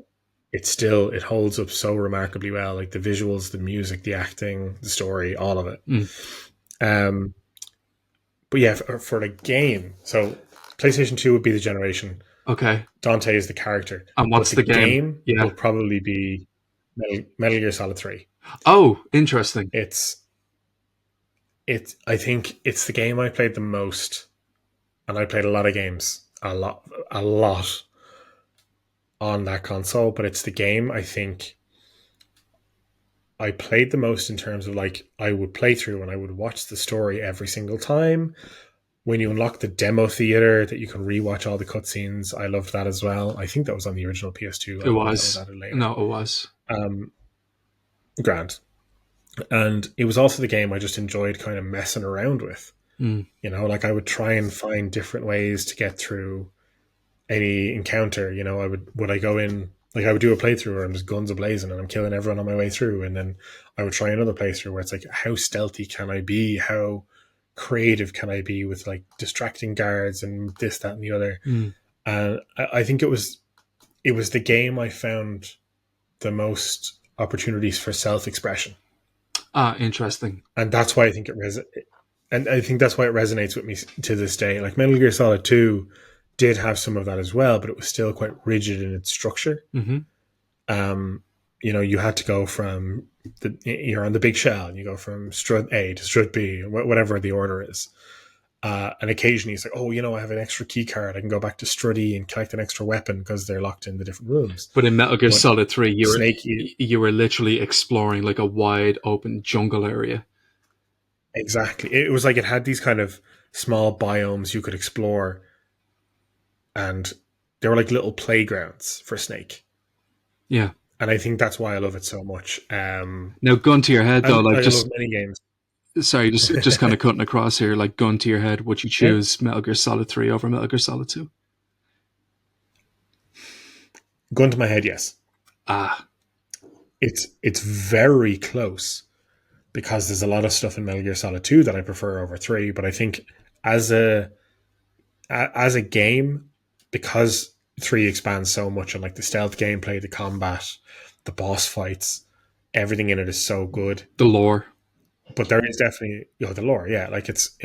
It holds up so remarkably well, like the visuals, the music, the acting, the story, all of it. But yeah, for the game, so PlayStation 2 would be the generation. Okay. Dante is the character. And what's the game? Yeah. Will probably be Metal Gear Solid 3. Oh, interesting. I think it's the game I played the most, and I played a lot of games, a lot on that console, but it's the game I think I played the most in terms of, like, I would play through and I would watch the story every single time. When you unlock the demo theater that you can rewatch all the cutscenes, I loved that as well. I think that was on the original PS2. It was. No, it was. Grand. And it was also the game I just enjoyed kind of messing around with. You know, like I would try and find different ways to get through any encounter. You know, would I go in, like I would do a playthrough where I'm just guns a-blazing and I'm killing everyone on my way through, and then I would try another playthrough where it's like, how stealthy can I be? How creative can I be with like distracting guards and this, that, and the other? And I think it was the game I found the most opportunities for self-expression. Interesting. And that's why I think it resonates with me to this day. Like Metal Gear Solid 2, did have some of that as well, but it was still quite rigid in its structure. Mm-hmm. You had to go from you're on the big shell, and you go from strut A to strut B, whatever the order is. And occasionally it's like, oh, I have an extra key card. I can go back to strut E and collect an extra weapon because they're locked in the different rooms. But in Metal Gear But Solid 3, Snake, you were literally exploring like a wide open jungle area. exactly. It was like it had these kind of small biomes you could explore, and they were like little playgrounds for Snake. Yeah. And I think that's why I love it so much. Now, gun to your head though, like I just love many games. sorry, just kind of cutting across here. Like gun to your head, would you Yeah. choose Metal Gear Solid 3 over Metal Gear Solid 2? Gun to my head, yes. Ah, It's very close because there's a lot of stuff in Metal Gear Solid 2 that I prefer over 3, but I think as a game, because 3 expands so much on like the stealth gameplay, the combat, the boss fights, everything in it is so good. the lore. But there is definitely the lore, yeah. Like it's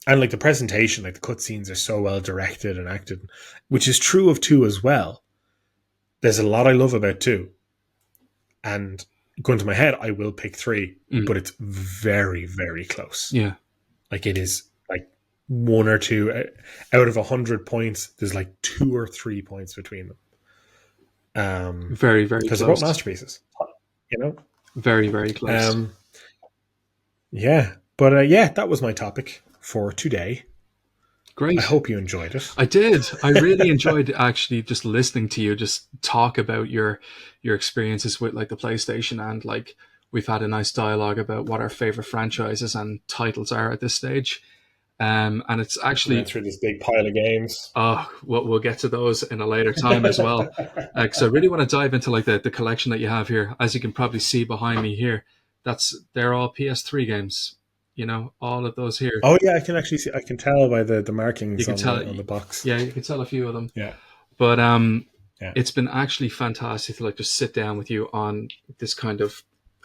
and like the presentation, like the cutscenes are so well directed and acted, which is true of 2 as well. There's a lot I love about 2. And going to my head, I will pick 3, but it's very, very close. Yeah. Like it is like 1 or 2 out of 100 points. There's like 2 or 3 points between them. Very, very because close. they're both masterpieces. Very, very close. Yeah, but yeah, that was my topic for today. Great. I hope you enjoyed it. I did. I really enjoyed actually just listening to you just talk about your experiences with like the PlayStation, and like we've had a nice dialogue about what our favorite franchises and titles are at this stage. And it's actually through this big pile of games. We'll get to those in a later time as well. Because I really want to dive into like the collection that you have here. As you can probably see behind me here, they're all PS3 games. All of those here. Oh yeah, I can actually see. I can tell by the markings on the box. Yeah, you can tell a few of them. Yeah, but yeah. It's been actually fantastic to like just sit down with you on this kind of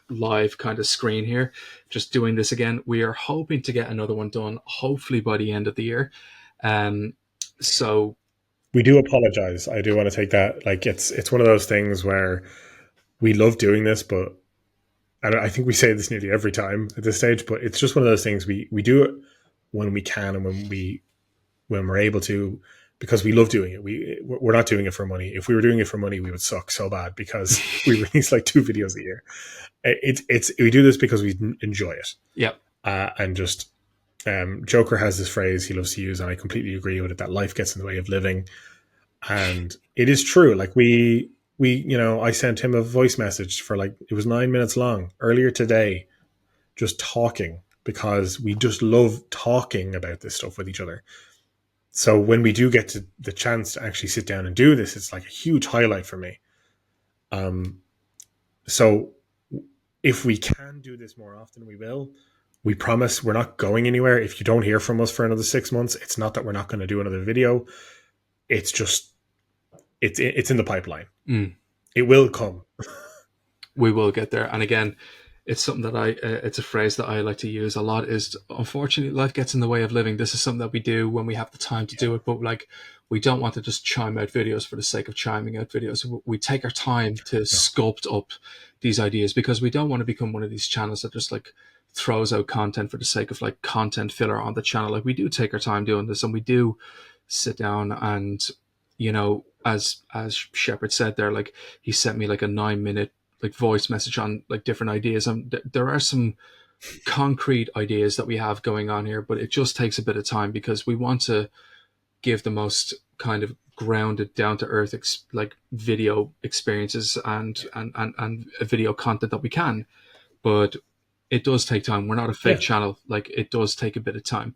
live kind of screen here, just doing this again. We are hoping to get another one done, hopefully by the end of the year. So we do apologize. I do want to take that. Like it's one of those things where we love doing this, but. And I think we say this nearly every time at this stage, but it's just one of those things we do it when we can and when we're able to, because we love doing it. We're not doing it for money. If we were doing it for money, we would suck so bad because we release like 2 videos a year. We do this because we enjoy it. Yeah. And just Joker has this phrase he loves to use, and I completely agree with it, that life gets in the way of living. And it is true. Like I sent him a voice message for it was 9 minutes long earlier today, just talking, because we just love talking about this stuff with each other. So when we do get to the chance to actually sit down and do this, it's like a huge highlight for me. So if we can do this more often, we will. We promise we're not going anywhere. If you don't hear from us for another 6 months, it's not that we're not going to do another video. It's just, it's in the pipeline. It will come. We will get there. And again, it's something that it's a phrase that I like to use a lot, is unfortunately life gets in the way of living. This is something that we do when we have the time to do it, but like we don't want to just chime out videos for the sake of chiming out videos. We take our time to sculpt up these ideas, because we don't want to become one of these channels that just like throws out content for the sake of like content filler on the channel. Like we do take our time doing this, and we do sit down and, as Shepard said there, like he sent me like a 9-minute like voice message on like different ideas, and there are some concrete ideas that we have going on here, but it just takes a bit of time because we want to give the most kind of grounded, down to earth like video experiences and video content that we can. But it does take time. We're not a fake channel. Like it does take a bit of time,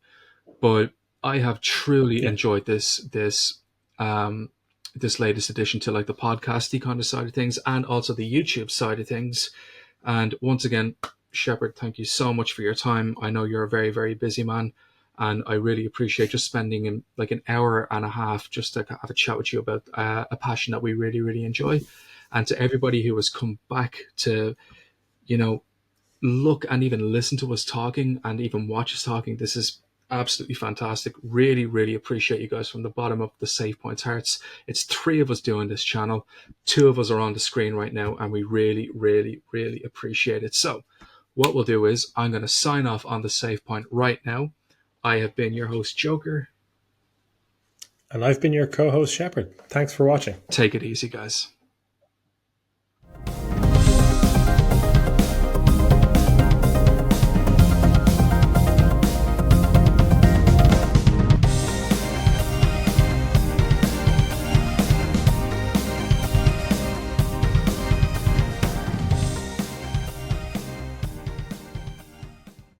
but I have truly enjoyed this latest addition to like the podcasty kind of side of things, and also the YouTube side of things. And once again, Shepard, thank you so much for your time. I know you're a very, very busy man, and I really appreciate just spending like an hour and a half just to have a chat with you about a passion that we really, really enjoy. And to everybody who has come back to, look and even listen to us talking and even watch us talking, this is Absolutely fantastic. Really, really appreciate you guys from the bottom of the SavePoint's hearts. It's 3 of us doing this channel. 2 of us are on the screen right now, and we really, really, really appreciate it. So what we'll do is I'm going to sign off on the SavePoint right now. I have been your host, Joker. And I've been your co-host, Shepard. Thanks for watching. Take it easy, guys.